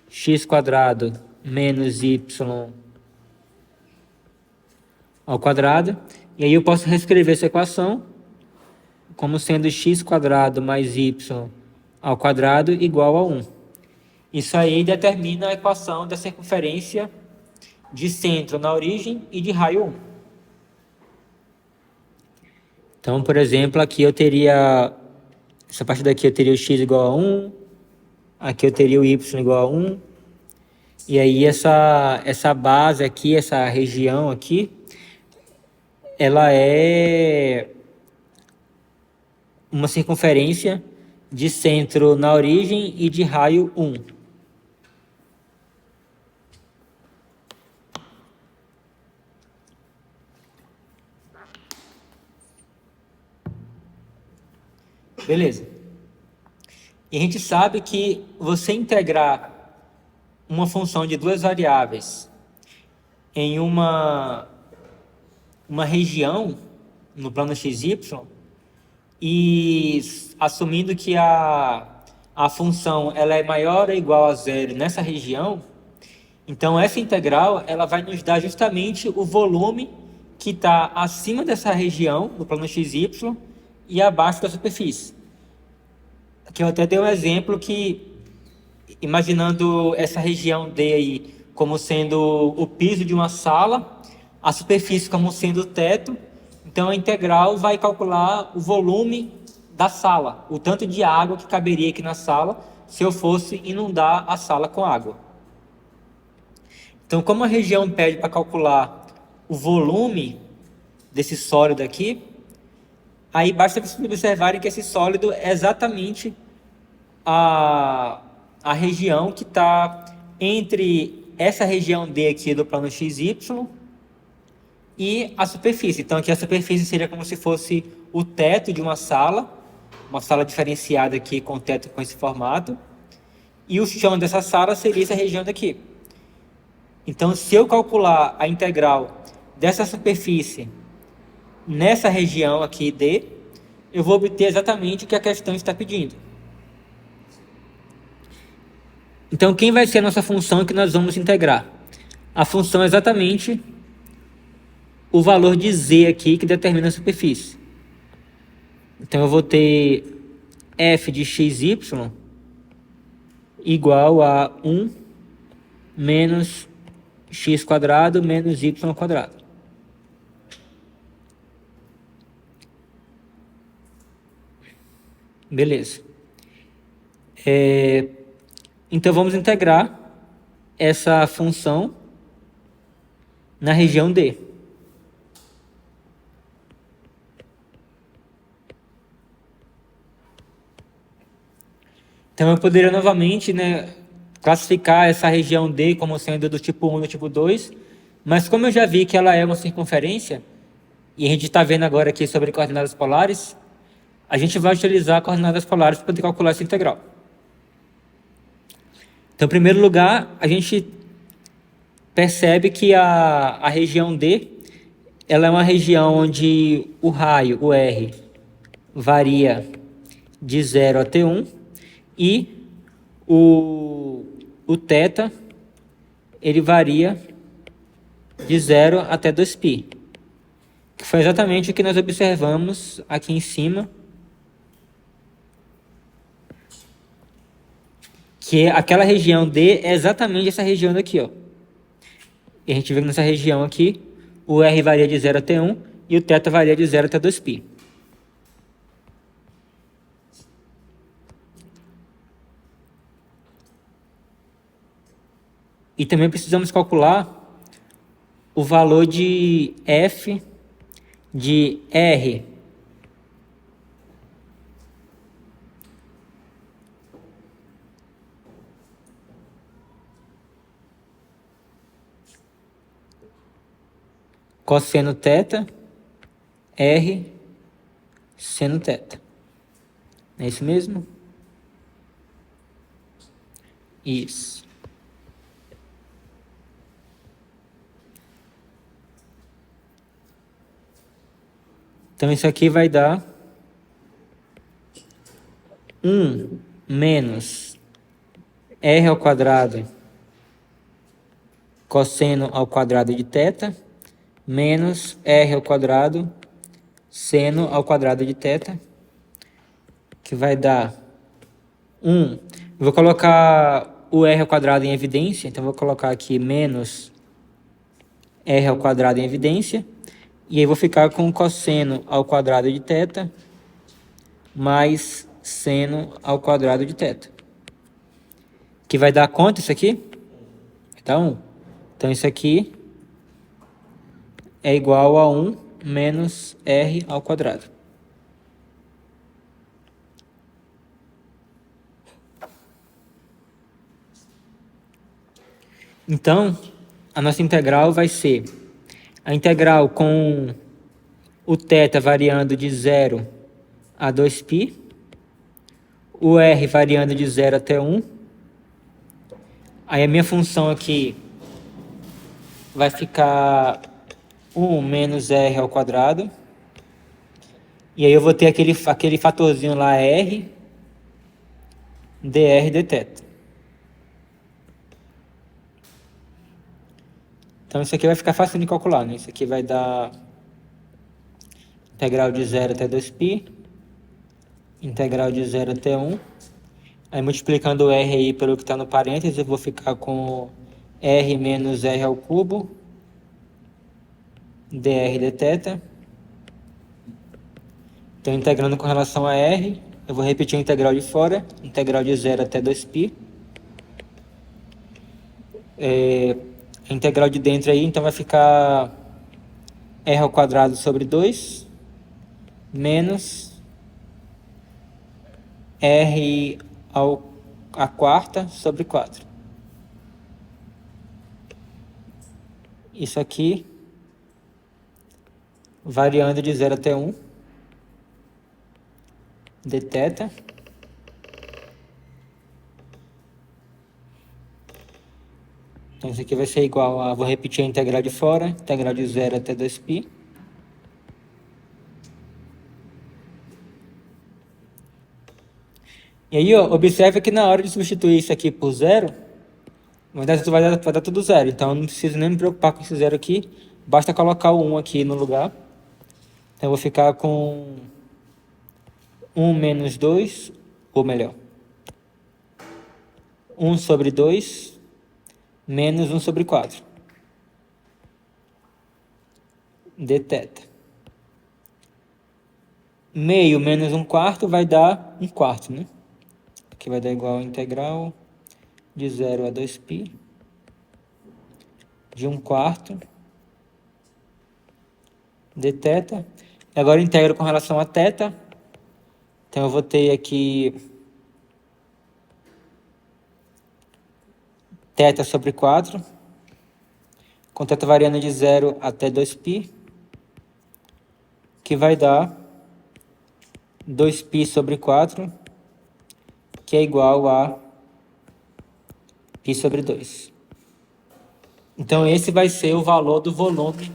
x² menos y ao quadrado. E aí eu posso reescrever essa equação como sendo x² mais y ao quadrado igual a 1. Isso aí determina a equação da circunferência de centro na origem e de raio 1. Então, por exemplo, aqui eu teria, essa parte daqui eu teria o x igual a 1, aqui eu teria o y igual a 1, e aí essa base aqui, essa região aqui, ela é uma circunferência de centro na origem e de raio 1. Beleza. E a gente sabe que você integrar uma função de duas variáveis em uma região no plano xy e assumindo que a função ela é maior ou igual a 0 nessa região, então essa integral ela vai nos dar justamente o volume que está acima dessa região no plano xy e abaixo da superfície. Aqui eu até dei um exemplo que, imaginando essa região D aí como sendo o piso de uma sala, a superfície como sendo o teto, então a integral vai calcular o volume da sala, o tanto de água que caberia aqui na sala se eu fosse inundar a sala com água. Então, como a região pede para calcular o volume desse sólido aqui, aí basta vocês observarem que esse sólido é exatamente a região que está entre essa região D aqui do plano XY e a superfície. Então, aqui a superfície seria como se fosse o teto de uma sala diferenciada aqui com o teto com esse formato, e o chão dessa sala seria essa região daqui. Então, se eu calcular a integral dessa superfície nessa região aqui D, eu vou obter exatamente o que a questão está pedindo. Então, quem vai ser a nossa função que nós vamos integrar? A função é exatamente o valor de z aqui que determina a superfície. Então, eu vou ter f de xy igual a 1 menos x² menos y². Beleza. Então, vamos integrar essa função na região D. Então, eu poderia novamente, classificar essa região D como sendo do tipo 1 e do tipo 2, mas como eu já vi que ela é uma circunferência, e a gente está vendo agora aqui sobre coordenadas polares, a gente vai utilizar coordenadas polares para poder calcular essa integral. Então, em primeiro lugar, a gente percebe que a região D ela é uma região onde o raio, o R, varia de 0 até 1, e o o θ, ele varia de 0 até 2π. Que foi exatamente o que nós observamos aqui em cima. Que aquela região D é exatamente essa região daqui, ó. E a gente vê que nessa região aqui, o R varia de 0 até 1 e o θ varia de 0 até 2π. E também precisamos calcular o valor de f de R cosseno θ, R seno θ. É isso mesmo? Isso. Então, isso aqui vai dar 1 menos R ao quadrado cosseno ao quadrado de θ menos R ao quadrado seno ao quadrado de θ, que vai dar 1. Vou colocar o R ao quadrado em evidência, então vou colocar aqui menos R ao quadrado em evidência. E aí vou ficar com cosseno ao quadrado de θ mais seno ao quadrado de θ. Que vai dar quanto isso aqui? Vai dar 1. Então isso aqui é igual a 1 menos R ao quadrado. Então, a nossa integral vai ser a integral com o θ variando de 0 a 2π, o R variando de 0 até 1. Aí a minha função aqui vai ficar 1 menos R ao quadrado. E aí eu vou ter aquele fatorzinho lá, R, dr dθ. Então isso aqui vai ficar fácil de calcular, né? Isso aqui vai dar integral de 0 até 2π, integral de 0 até 1. Aí multiplicando o R aí pelo que está no parênteses, eu vou ficar com R menos R ao cubo, dr dθ. Então integrando com relação a R, eu vou repetir a integral de fora, integral de 0 até 2π. A integral de dentro aí, então vai ficar R ao quadrado sobre 2, menos R a quarta sobre 4. Isso aqui, variando de 0 até 1, dθ. Então isso aqui vai ser igual a, vou repetir a integral de fora, integral de 0 até 2π. E aí, ó, observe que na hora de substituir isso aqui por 0, vai dar tudo 0. Então eu não preciso nem me preocupar com esse 0 aqui, basta colocar o 1 aqui no lugar. Então eu vou ficar com 1 menos 2, ou melhor, 1 sobre 2 menos 1 sobre 4 dθ. Meio menos 1 quarto vai dar 1 quarto, né? Que vai dar igual a integral de 0 a 2π de 1 quarto dθ. Agora eu integro com relação a θ. Então eu vou ter aqui θ sobre 4, com θ variando de 0 até 2π, que vai dar 2π sobre 4, que é igual a π sobre 2. Então esse vai ser o valor do volume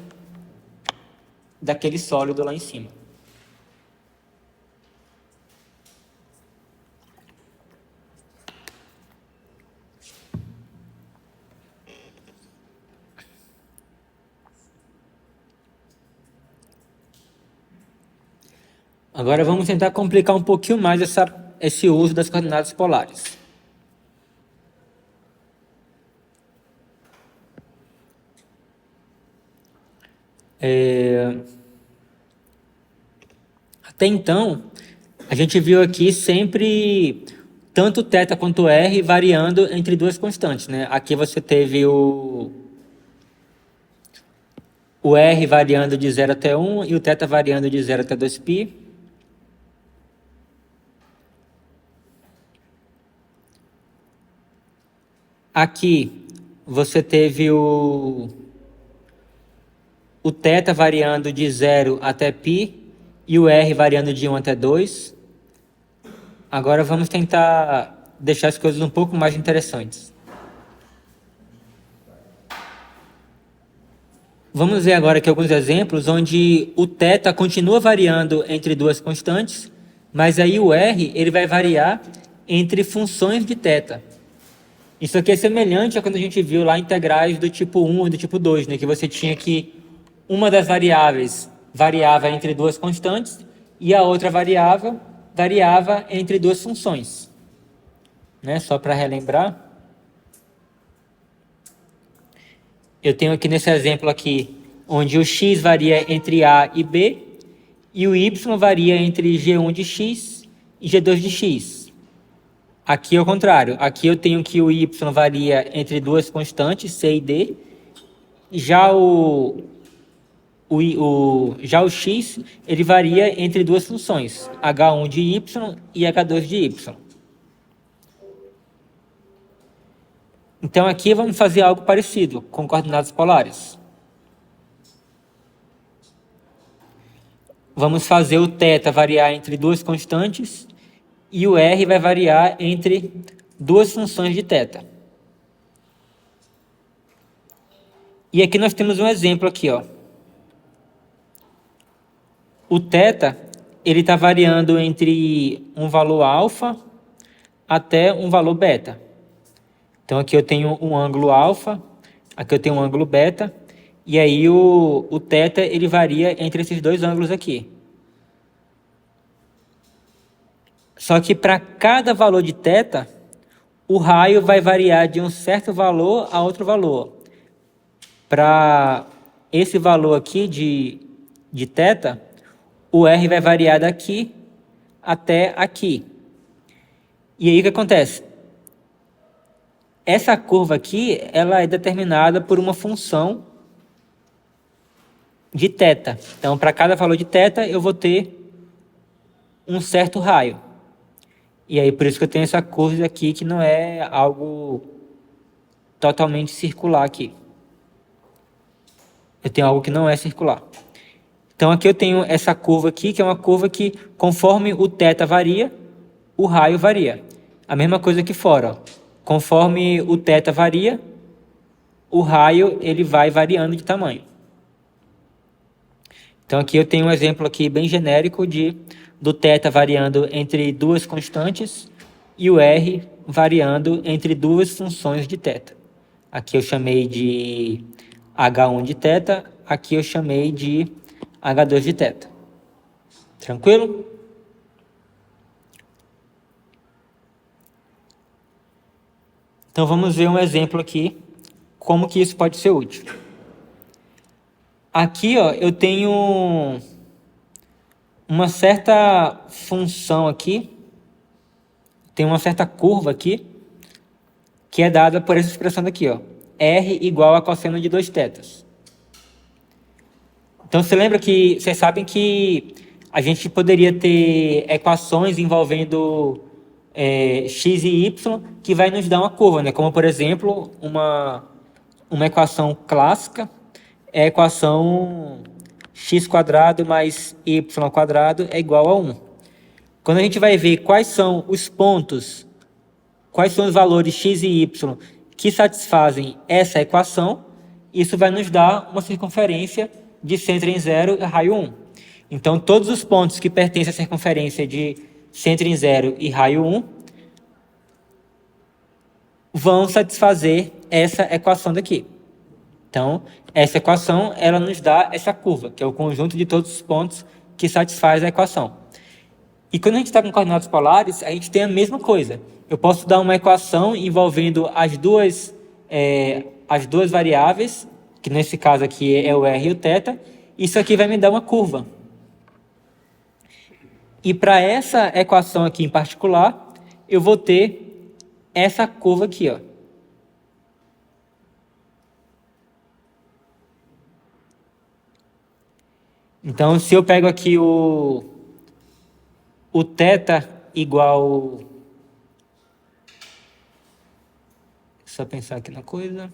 daquele sólido lá em cima. Agora vamos tentar complicar um pouquinho mais esse uso das coordenadas polares. Até então, a gente viu aqui sempre tanto θ quanto r variando entre duas constantes, né? Aqui você teve o r variando de 0 até 1 e o θ variando de 0 até 2π. Aqui você teve o θ variando de 0 até π e o r variando de 1 até 2. Agora vamos tentar deixar as coisas um pouco mais interessantes. Vamos ver agora aqui alguns exemplos onde o θ continua variando entre duas constantes, mas aí o r ele vai variar entre funções de θ. Isso aqui é semelhante a quando a gente viu lá integrais do tipo 1 e do tipo 2, né? Que você tinha que uma das variáveis variava entre duas constantes e a outra variável variava entre duas funções. Né? Só para relembrar. Eu tenho aqui nesse exemplo aqui, onde o x varia entre A e B, e o y varia entre G1 de x e G2 de x. Aqui é o contrário. Aqui eu tenho que o y varia entre duas constantes, C e D, já o x ele varia entre duas funções, h1 de y e h2 de y. Então aqui vamos fazer algo parecido com coordenadas polares. Vamos fazer o θ variar entre duas constantes e o r vai variar entre duas funções de θ. E aqui nós temos um exemplo aqui, ó. O θ ele está variando entre um valor alfa até um valor beta. Então aqui eu tenho um ângulo alfa, aqui eu tenho um ângulo beta, e aí o θ ele varia entre esses dois ângulos aqui. Só que para cada valor de θ, o raio vai variar de um certo valor a outro valor. Para esse valor aqui de θ, o r vai variar daqui até aqui. E aí o que acontece? Essa curva aqui, ela é determinada por uma função de θ. Então, para cada valor de θ, eu vou ter um certo raio. E aí, por isso que eu tenho essa curva aqui, que não é algo totalmente circular aqui. Eu tenho algo que não é circular. Então, aqui eu tenho essa curva aqui, que é uma curva que, conforme o θ varia, o raio varia. A mesma coisa aqui fora, ó. Conforme o θ varia, o raio ele vai variando de tamanho. Então aqui eu tenho um exemplo aqui bem genérico do θ variando entre duas constantes e o r variando entre duas funções de θ. Aqui eu chamei de h1 de θ, aqui eu chamei de h2 de θ. Tranquilo? Então vamos ver um exemplo aqui, como que isso pode ser útil. Aqui, ó, eu tenho uma certa função aqui, tem uma certa curva aqui, que é dada por essa expressão daqui, ó, r igual a cosseno de 2θ. Então vocês sabem que a gente poderia ter equações envolvendo x e y que vai nos dar uma curva, né? Como, por exemplo, uma equação clássica é a equação x² mais y² é igual a 1. Quando a gente vai ver quais são os pontos, quais são os valores x e y que satisfazem essa equação, isso vai nos dar uma circunferência de centro em zero e raio 1. Então, todos os pontos que pertencem à circunferência de centro em zero e raio 1 vão satisfazer essa equação daqui. Então, essa equação ela nos dá essa curva, que é o conjunto de todos os pontos que satisfaz a equação. E quando a gente está com coordenadas polares, a gente tem a mesma coisa. Eu posso dar uma equação envolvendo as duas variáveis, que nesse caso aqui é o r e o θ. Isso aqui vai me dar uma curva. E para essa equação aqui em particular, eu vou ter essa curva aqui, ó. Então, se eu pego aqui o θ igual... Só pensar aqui na coisa.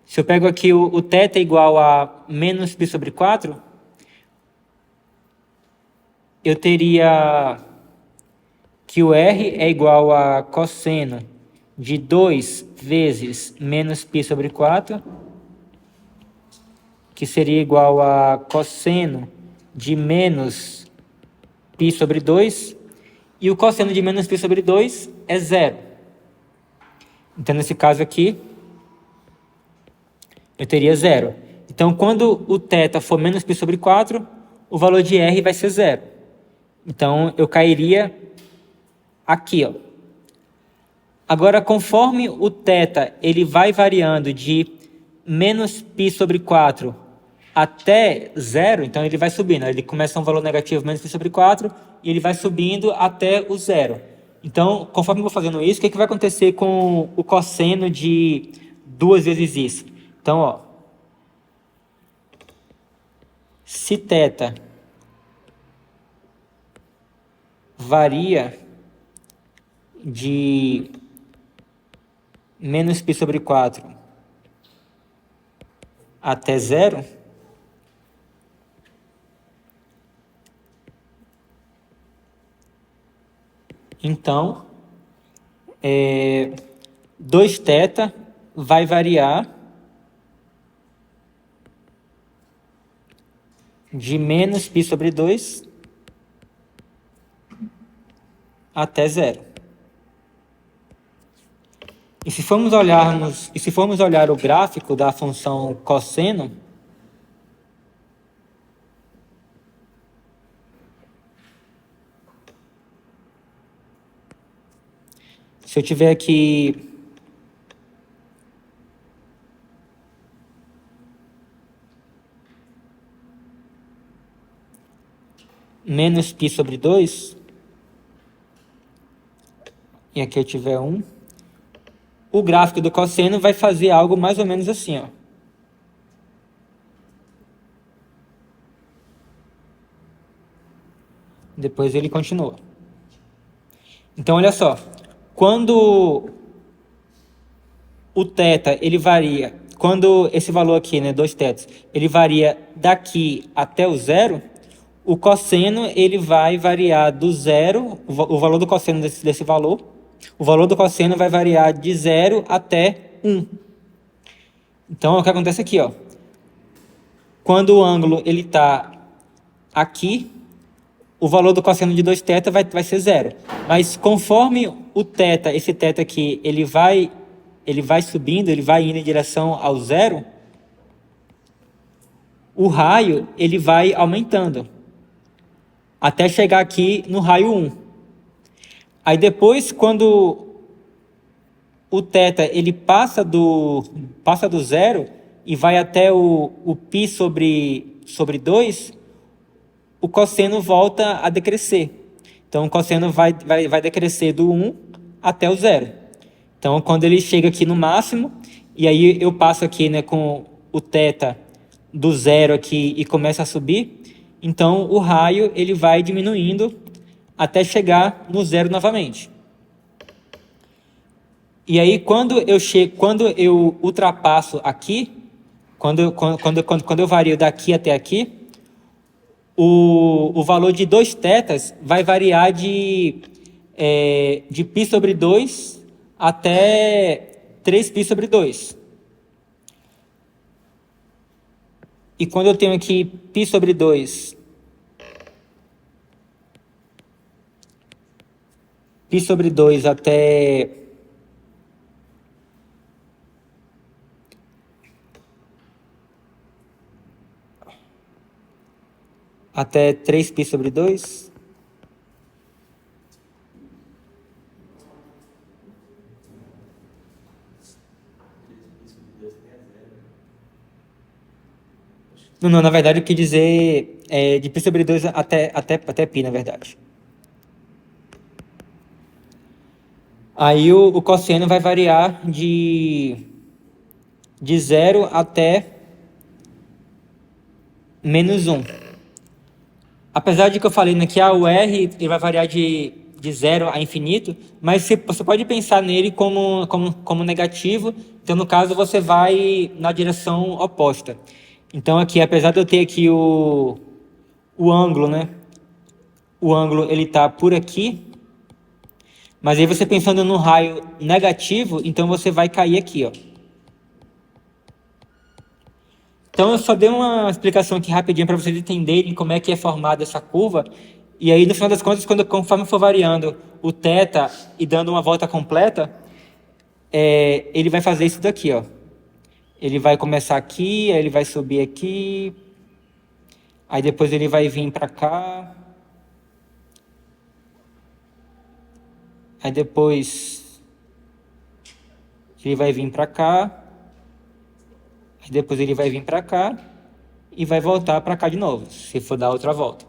Se eu pego aqui o θ igual a menos π sobre 4, eu teria que o r é igual a cosseno de 2 vezes menos π sobre 4, que seria igual a cosseno de menos π sobre 2, e o cosseno de menos π sobre 2 é zero. Então, nesse caso aqui, eu teria zero. Então, quando o θ for menos π sobre 4, o valor de r vai ser zero. Então, eu cairia aqui, ó. Agora, conforme o θ ele vai variando de menos π sobre 4 até zero, então ele vai subindo. Ele começa um valor negativo, menos π sobre 4, e ele vai subindo até o zero. Então, conforme eu vou fazendo isso, o que vai acontecer com o cosseno de 2 vezes isso? Então, ó, se θ varia de menos π sobre 4 até zero, então, 2θ vai variar de menos π sobre 2 até zero. E se formos olhar o gráfico da função cosseno, se eu tiver aqui menos π sobre 2, e aqui eu tiver 1, o gráfico do cosseno vai fazer algo mais ou menos assim, ó. Depois ele continua. Então, olha só. Quando o θ, ele varia, quando esse valor aqui, né, 2θ, ele varia daqui até o zero, o cosseno, ele vai variar do zero, o valor do cosseno desse valor, o valor do cosseno vai variar de 0 até 1. Então, é o que acontece aqui, ó. Quando o ângulo ele está aqui, o valor do cosseno de 2θ vai ser zero. Mas conforme o θ, esse θ aqui, ele vai subindo, ele vai indo em direção ao zero, o raio ele vai aumentando, até chegar aqui no raio 1. Aí depois, quando o θ ele passa do zero e vai até o π sobre 2, o cosseno volta a decrescer. Então, o cosseno vai decrescer do 1 até o zero. Então, quando ele chega aqui no máximo, e aí eu passo aqui, né, com o θ do zero aqui e começa a subir, então o raio ele vai diminuindo até chegar no zero novamente. E aí, quando eu ultrapasso aqui, quando eu vario daqui até aqui, o valor de 2θ vai variar de π sobre 2 até 3π sobre 2. E quando eu tenho aqui π sobre 2, π sobre 2 até 3π sobre 2, Não, na verdade eu quis dizer de pi sobre 2 até π, na verdade. Aí o cosseno vai variar de 0 até -1. Apesar de que eu falei, né, que o R ele vai variar de 0 a infinito, mas você pode pensar nele como negativo, então no caso você vai na direção oposta. Então aqui, apesar de eu ter aqui o ângulo, né? O ângulo ele tá por aqui, mas aí você pensando no raio negativo, então você vai cair aqui, ó. Então eu só dei uma explicação aqui rapidinho para vocês entenderem como é que é formada essa curva. E aí no final das contas, conforme for variando o θ e dando uma volta completa, ele vai fazer isso daqui, ó. Ele vai começar aqui, aí ele vai subir aqui, aí depois ele vai vir para cá, aí depois ele vai vir para cá, aí depois ele vai vir para cá e vai voltar para cá de novo, se for dar outra volta.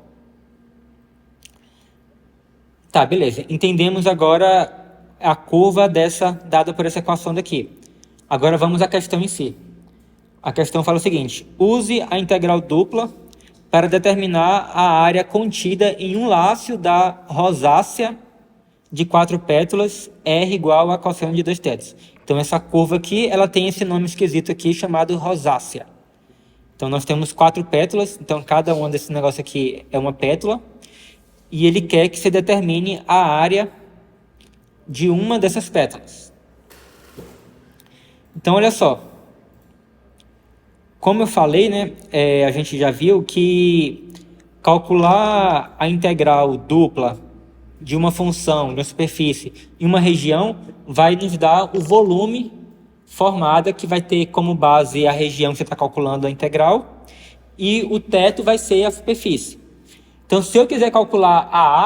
Tá, beleza. Entendemos agora a curva dada por essa equação daqui. Agora vamos à questão em si. A questão fala o seguinte: use a integral dupla para determinar a área contida em um lácio da rosácea de 4 pétalas R igual a cosseno de 2 tetos. Então essa curva aqui, ela tem esse nome esquisito aqui chamado rosácea. Então nós temos 4 pétalas, então cada uma desse negócio aqui é uma pétala, e ele quer que você determine a área de uma dessas pétalas. Então olha só, como eu falei, né, a gente já viu que calcular a integral dupla de uma função, de uma superfície, em uma região, vai nos dar o volume formada, que vai ter como base a região que você está calculando a integral, e o teto vai ser a superfície. Então, se eu quiser calcular a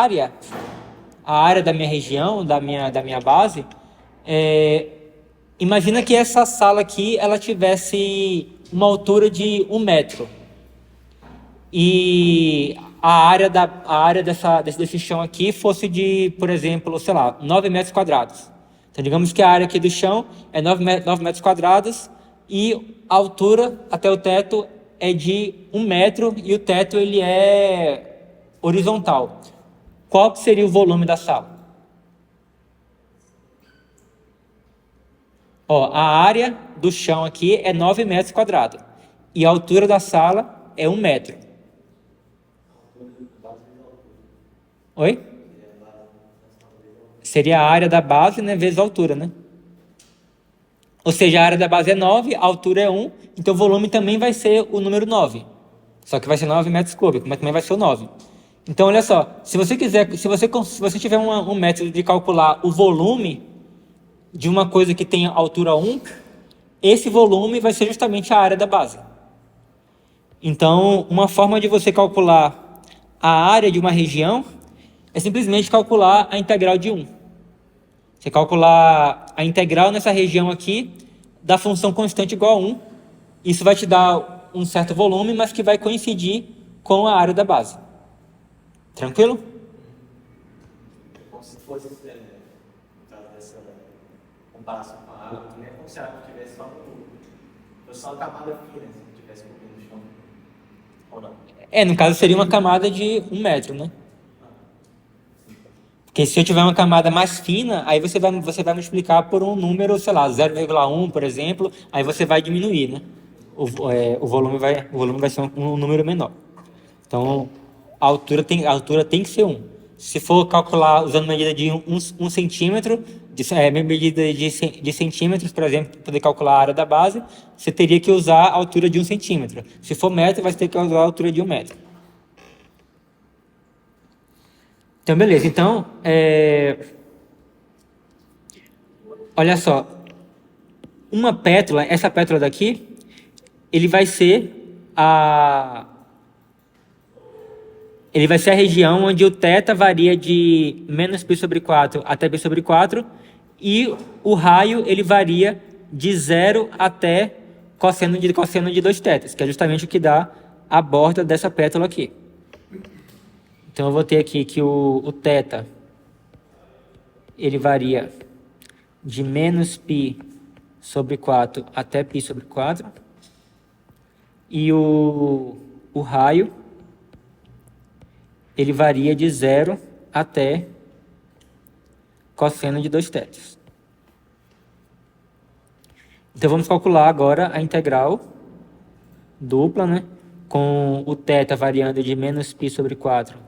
área da minha região, da minha base, imagina que essa sala aqui ela tivesse uma altura de 1 metro. E a área desse chão aqui fosse de, por exemplo, sei lá, 9 metros quadrados. Então, digamos que a área aqui do chão é 9 metros quadrados e a altura até o teto é de 1 metro e o teto ele é horizontal. Qual que seria o volume da sala? Ó, a área do chão aqui é 9 metros quadrados e a altura da sala é 1 metro. Oi? Seria a área da base, né, vezes a altura, né? Ou seja, a área da base é 9, a altura é 1, então o volume também vai ser o número 9. Só que vai ser 9 metros cúbicos, mas também vai ser o 9. Então, olha só, se você tiver um método de calcular o volume de uma coisa que tem altura 1, esse volume vai ser justamente a área da base. Então, uma forma de você calcular a área de uma região é simplesmente calcular a integral de 1. Você calcular a integral nessa região aqui da função constante igual a 1. Isso vai te dar um certo volume, mas que vai coincidir com a área da base. Tranquilo? Como se fosse, no caso dessa comparação com a água, não é como se a água estivesse só uma camada fina, se não estivesse cobrindo o chão. Ou não? No caso seria uma camada de 1 metro, né? Porque se eu tiver uma camada mais fina, aí você vai multiplicar por um número, sei lá, 0,1, por exemplo, aí você vai diminuir, né? O volume vai ser um número menor. Então, a altura tem que ser 1. Se for calcular usando medida de 1 centímetro, medida de centímetros, por exemplo, para poder calcular a área da base, você teria que usar a altura de 1 centímetro. Se for metro, vai ter que usar a altura de 1 metro. Então, beleza. Então, olha só. Uma pétala, essa pétala daqui, ele vai ser a região onde o θ varia de -π/4 até π/4 e o raio ele varia de 0 até cosseno de 2 tetas, que é justamente o que dá a borda dessa pétala aqui. Então, eu vou ter aqui que o θ, ele varia de menos π sobre 4 até π sobre 4. E o raio, ele varia de 0 até cosseno de 2θ. Então, vamos calcular agora a integral dupla, né? Com o θ variando de menos π sobre 4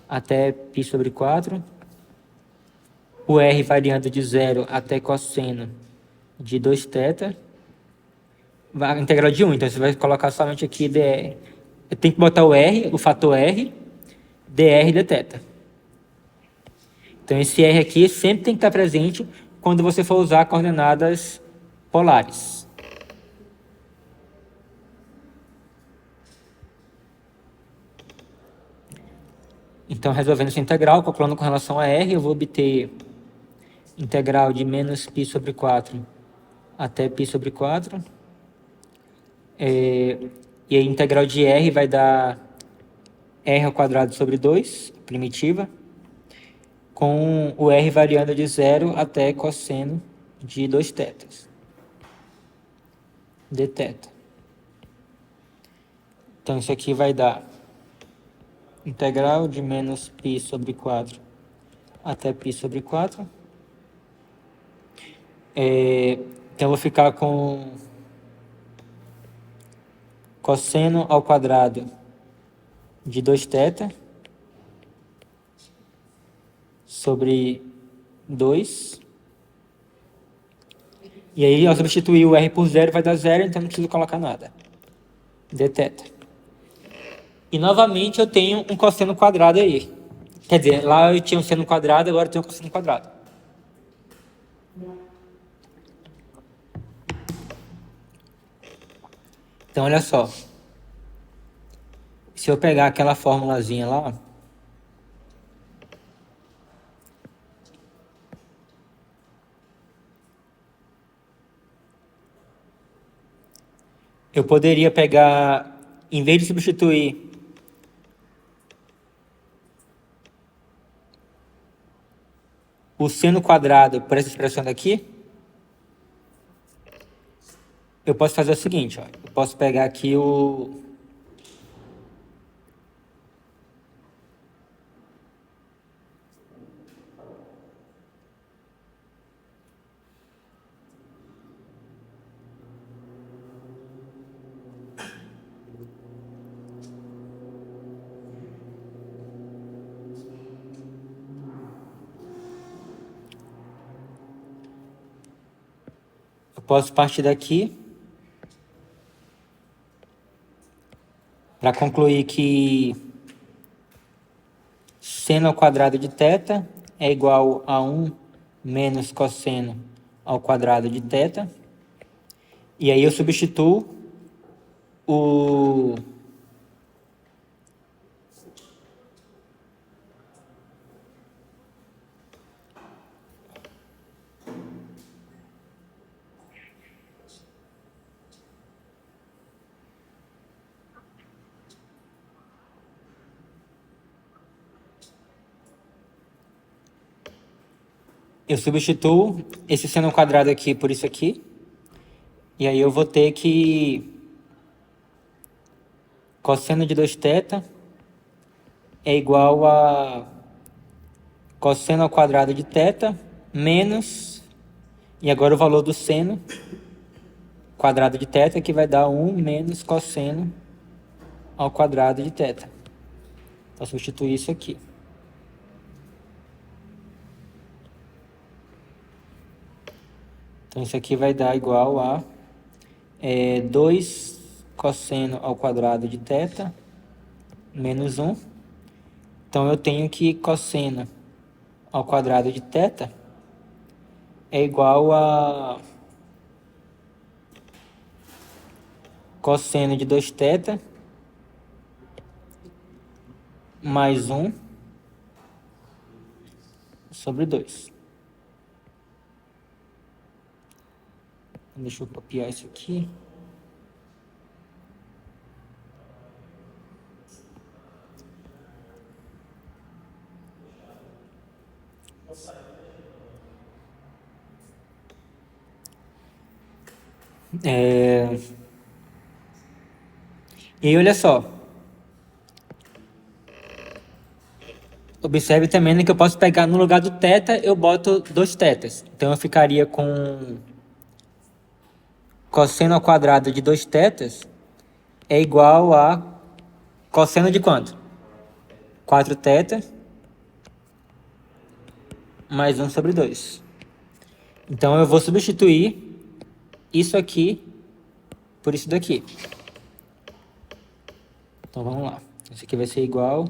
até π sobre 4. O R variando de 0 até cosseno de 2θ. A integral de 1, então você vai colocar somente aqui dr. Tem que botar o R, o fator R, dr dθ. Então, esse R aqui sempre tem que estar presente quando você for usar coordenadas polares. Então, resolvendo essa integral, calculando com relação a R, eu vou obter integral de menos π sobre 4 até π sobre 4. E a integral de R vai dar R ao quadrado sobre 2, primitiva, com o R variando de 0 até cosseno de 2θ, dθ. Então, isso aqui vai dar integral de menos π sobre 4 até π sobre 4. Então, eu vou ficar com cosseno ao quadrado de 2θ sobre 2. E aí, ao substituir o R por 0, vai dar 0, então não preciso colocar nada. dθ. E, novamente, eu tenho um cosseno quadrado aí. Quer dizer, lá eu tinha um seno quadrado, agora eu tenho um cosseno quadrado. Então, olha só. Se eu pegar aquela formulazinha lá, eu poderia pegar, em vez de substituir o seno quadrado por essa expressão daqui, eu posso fazer o seguinte, ó. Eu posso pegar aqui eu posso partir daqui para concluir que seno ao quadrado de θ é igual a 1 menos cosseno ao quadrado de θ. E aí eu substituo o eu substituo esse seno ao quadrado aqui por isso aqui. E aí eu vou ter que cosseno de 2θ é igual a cosseno ao quadrado de θ menos, e agora o valor do seno quadrado de θ, que vai dar 1 menos cosseno ao quadrado de θ. Então, substituir isso aqui. Então, isso aqui vai dar igual a 2 cosseno ao quadrado de θ menos 1. Então, eu tenho que cosseno ao quadrado de θ é igual a cosseno de 2θ mais 1 sobre 2. Deixa eu copiar isso aqui. É, E aí, olha só. Observe também, né, que eu posso pegar no lugar do θ, eu boto 2 θs. Então eu ficaria com cosseno ao quadrado de 2 θs é igual a cosseno de quanto? 4 θ mais 1/2. Então eu vou substituir isso aqui por isso daqui. Então vamos lá. Isso aqui vai ser igual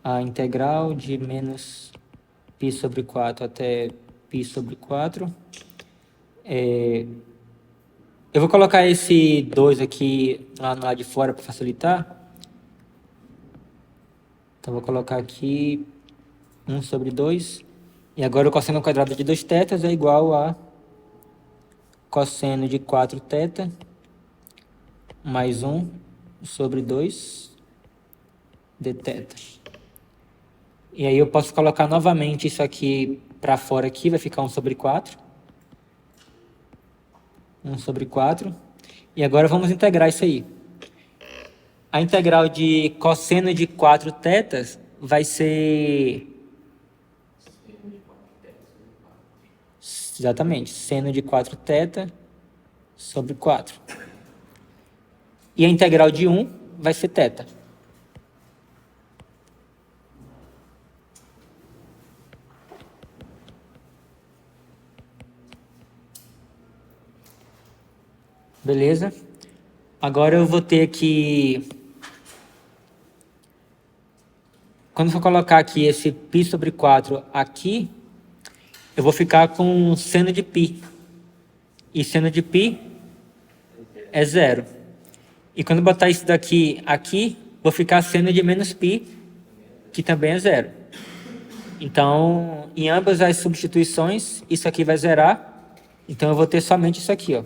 a integral de menos π/4 até π/4. Eu vou colocar esse 2 aqui lá no lado de fora para facilitar. Então vou colocar aqui 1/2. E agora o cosseno ao quadrado de 2 θ é igual a cosseno de 4 θ mais 1/2 dθ. E aí eu posso colocar novamente isso aqui para fora aqui, vai ficar 1/4. 1/4. E agora vamos integrar isso aí. A integral de cosseno de 4 θ vai ser... Exatamente, seno de 4 θ sobre 4. E a integral de 1 vai ser θ. Beleza? Agora eu vou ter que... Quando eu for colocar aqui esse π/4 aqui, eu vou ficar com seno de π. E seno de π é 0. E quando eu botar isso daqui aqui, vou ficar seno de menos π, que também é 0. Então, em ambas as substituições, isso aqui vai zerar. Então, eu vou ter somente isso aqui, ó.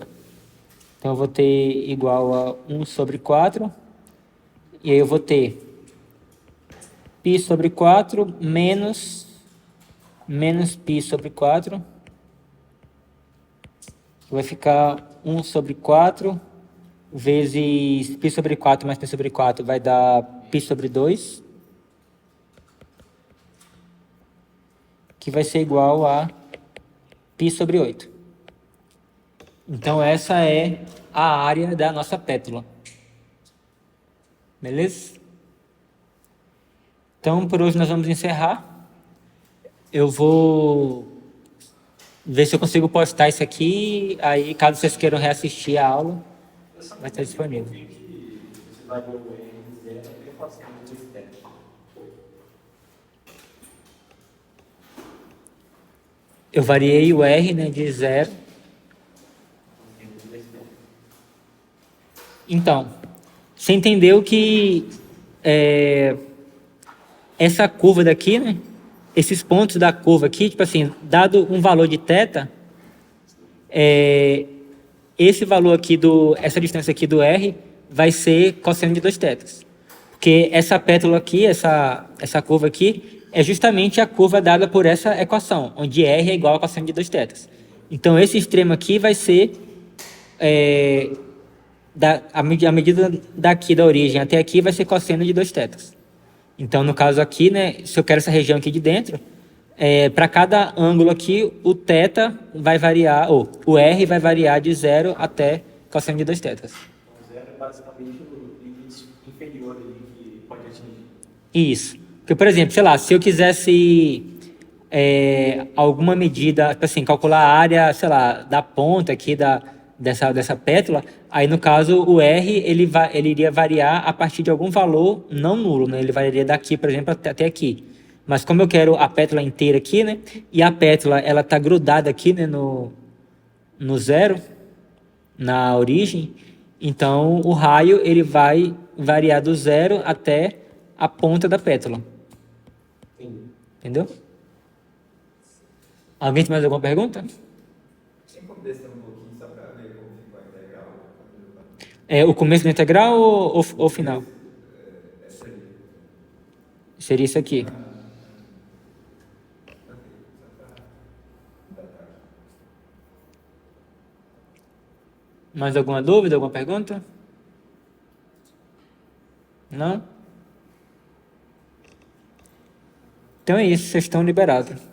Então, eu vou ter igual a 1/4. E aí eu vou ter π/4 menos π/4. Vai ficar 1/4 vezes π/4 mais π/4 vai dar π/2. Que vai ser igual a π/8. Então, essa é a área da nossa pétala. Beleza? Então, por hoje nós vamos encerrar. Eu vou ver se eu consigo postar isso aqui. Aí, caso vocês queiram reassistir a aula, vai estar disponível. Você vai ver o R0 até o cosseno de 2 θ. Eu variei o R, né, de 0. Então, você entendeu que essa curva daqui, né, esses pontos da curva aqui, tipo assim, dado um valor de θ, esse valor aqui, essa distância aqui do R, vai ser cosseno de 2 θ. Porque essa pétala aqui, essa curva aqui, é justamente a curva dada por essa equação, onde R é igual a cosseno de 2 θ. Então, esse extremo aqui vai ser... a medida daqui da origem até aqui vai ser cosseno de 2 θ. Então, no caso aqui, né, se eu quero essa região aqui de dentro, para cada ângulo aqui, o θ vai variar, ou o R vai variar de 0 até cosseno de 2 θ. Então, 0 é basicamente o limite inferior ali que pode atingir. Isso. Porque, por exemplo, sei lá, se eu quisesse alguma medida, tipo assim, calcular a área, sei lá, da ponta aqui dessa pétala, aí no caso o R ele iria variar a partir de algum valor não nulo, né? Ele variaria daqui, por exemplo, até aqui. Mas como eu quero a pétala inteira aqui, né? E a pétala ela tá grudada aqui, né? No 0, na origem. Então o raio ele vai variar do 0 até a ponta da pétala. Entendeu? Alguém tem mais alguma pergunta? Tem como descer um pouquinho só para ver como ficou a integral? O começo da integral ou final? Seria isso aqui. Mais alguma dúvida, alguma pergunta? Não? Então é isso, vocês estão liberados.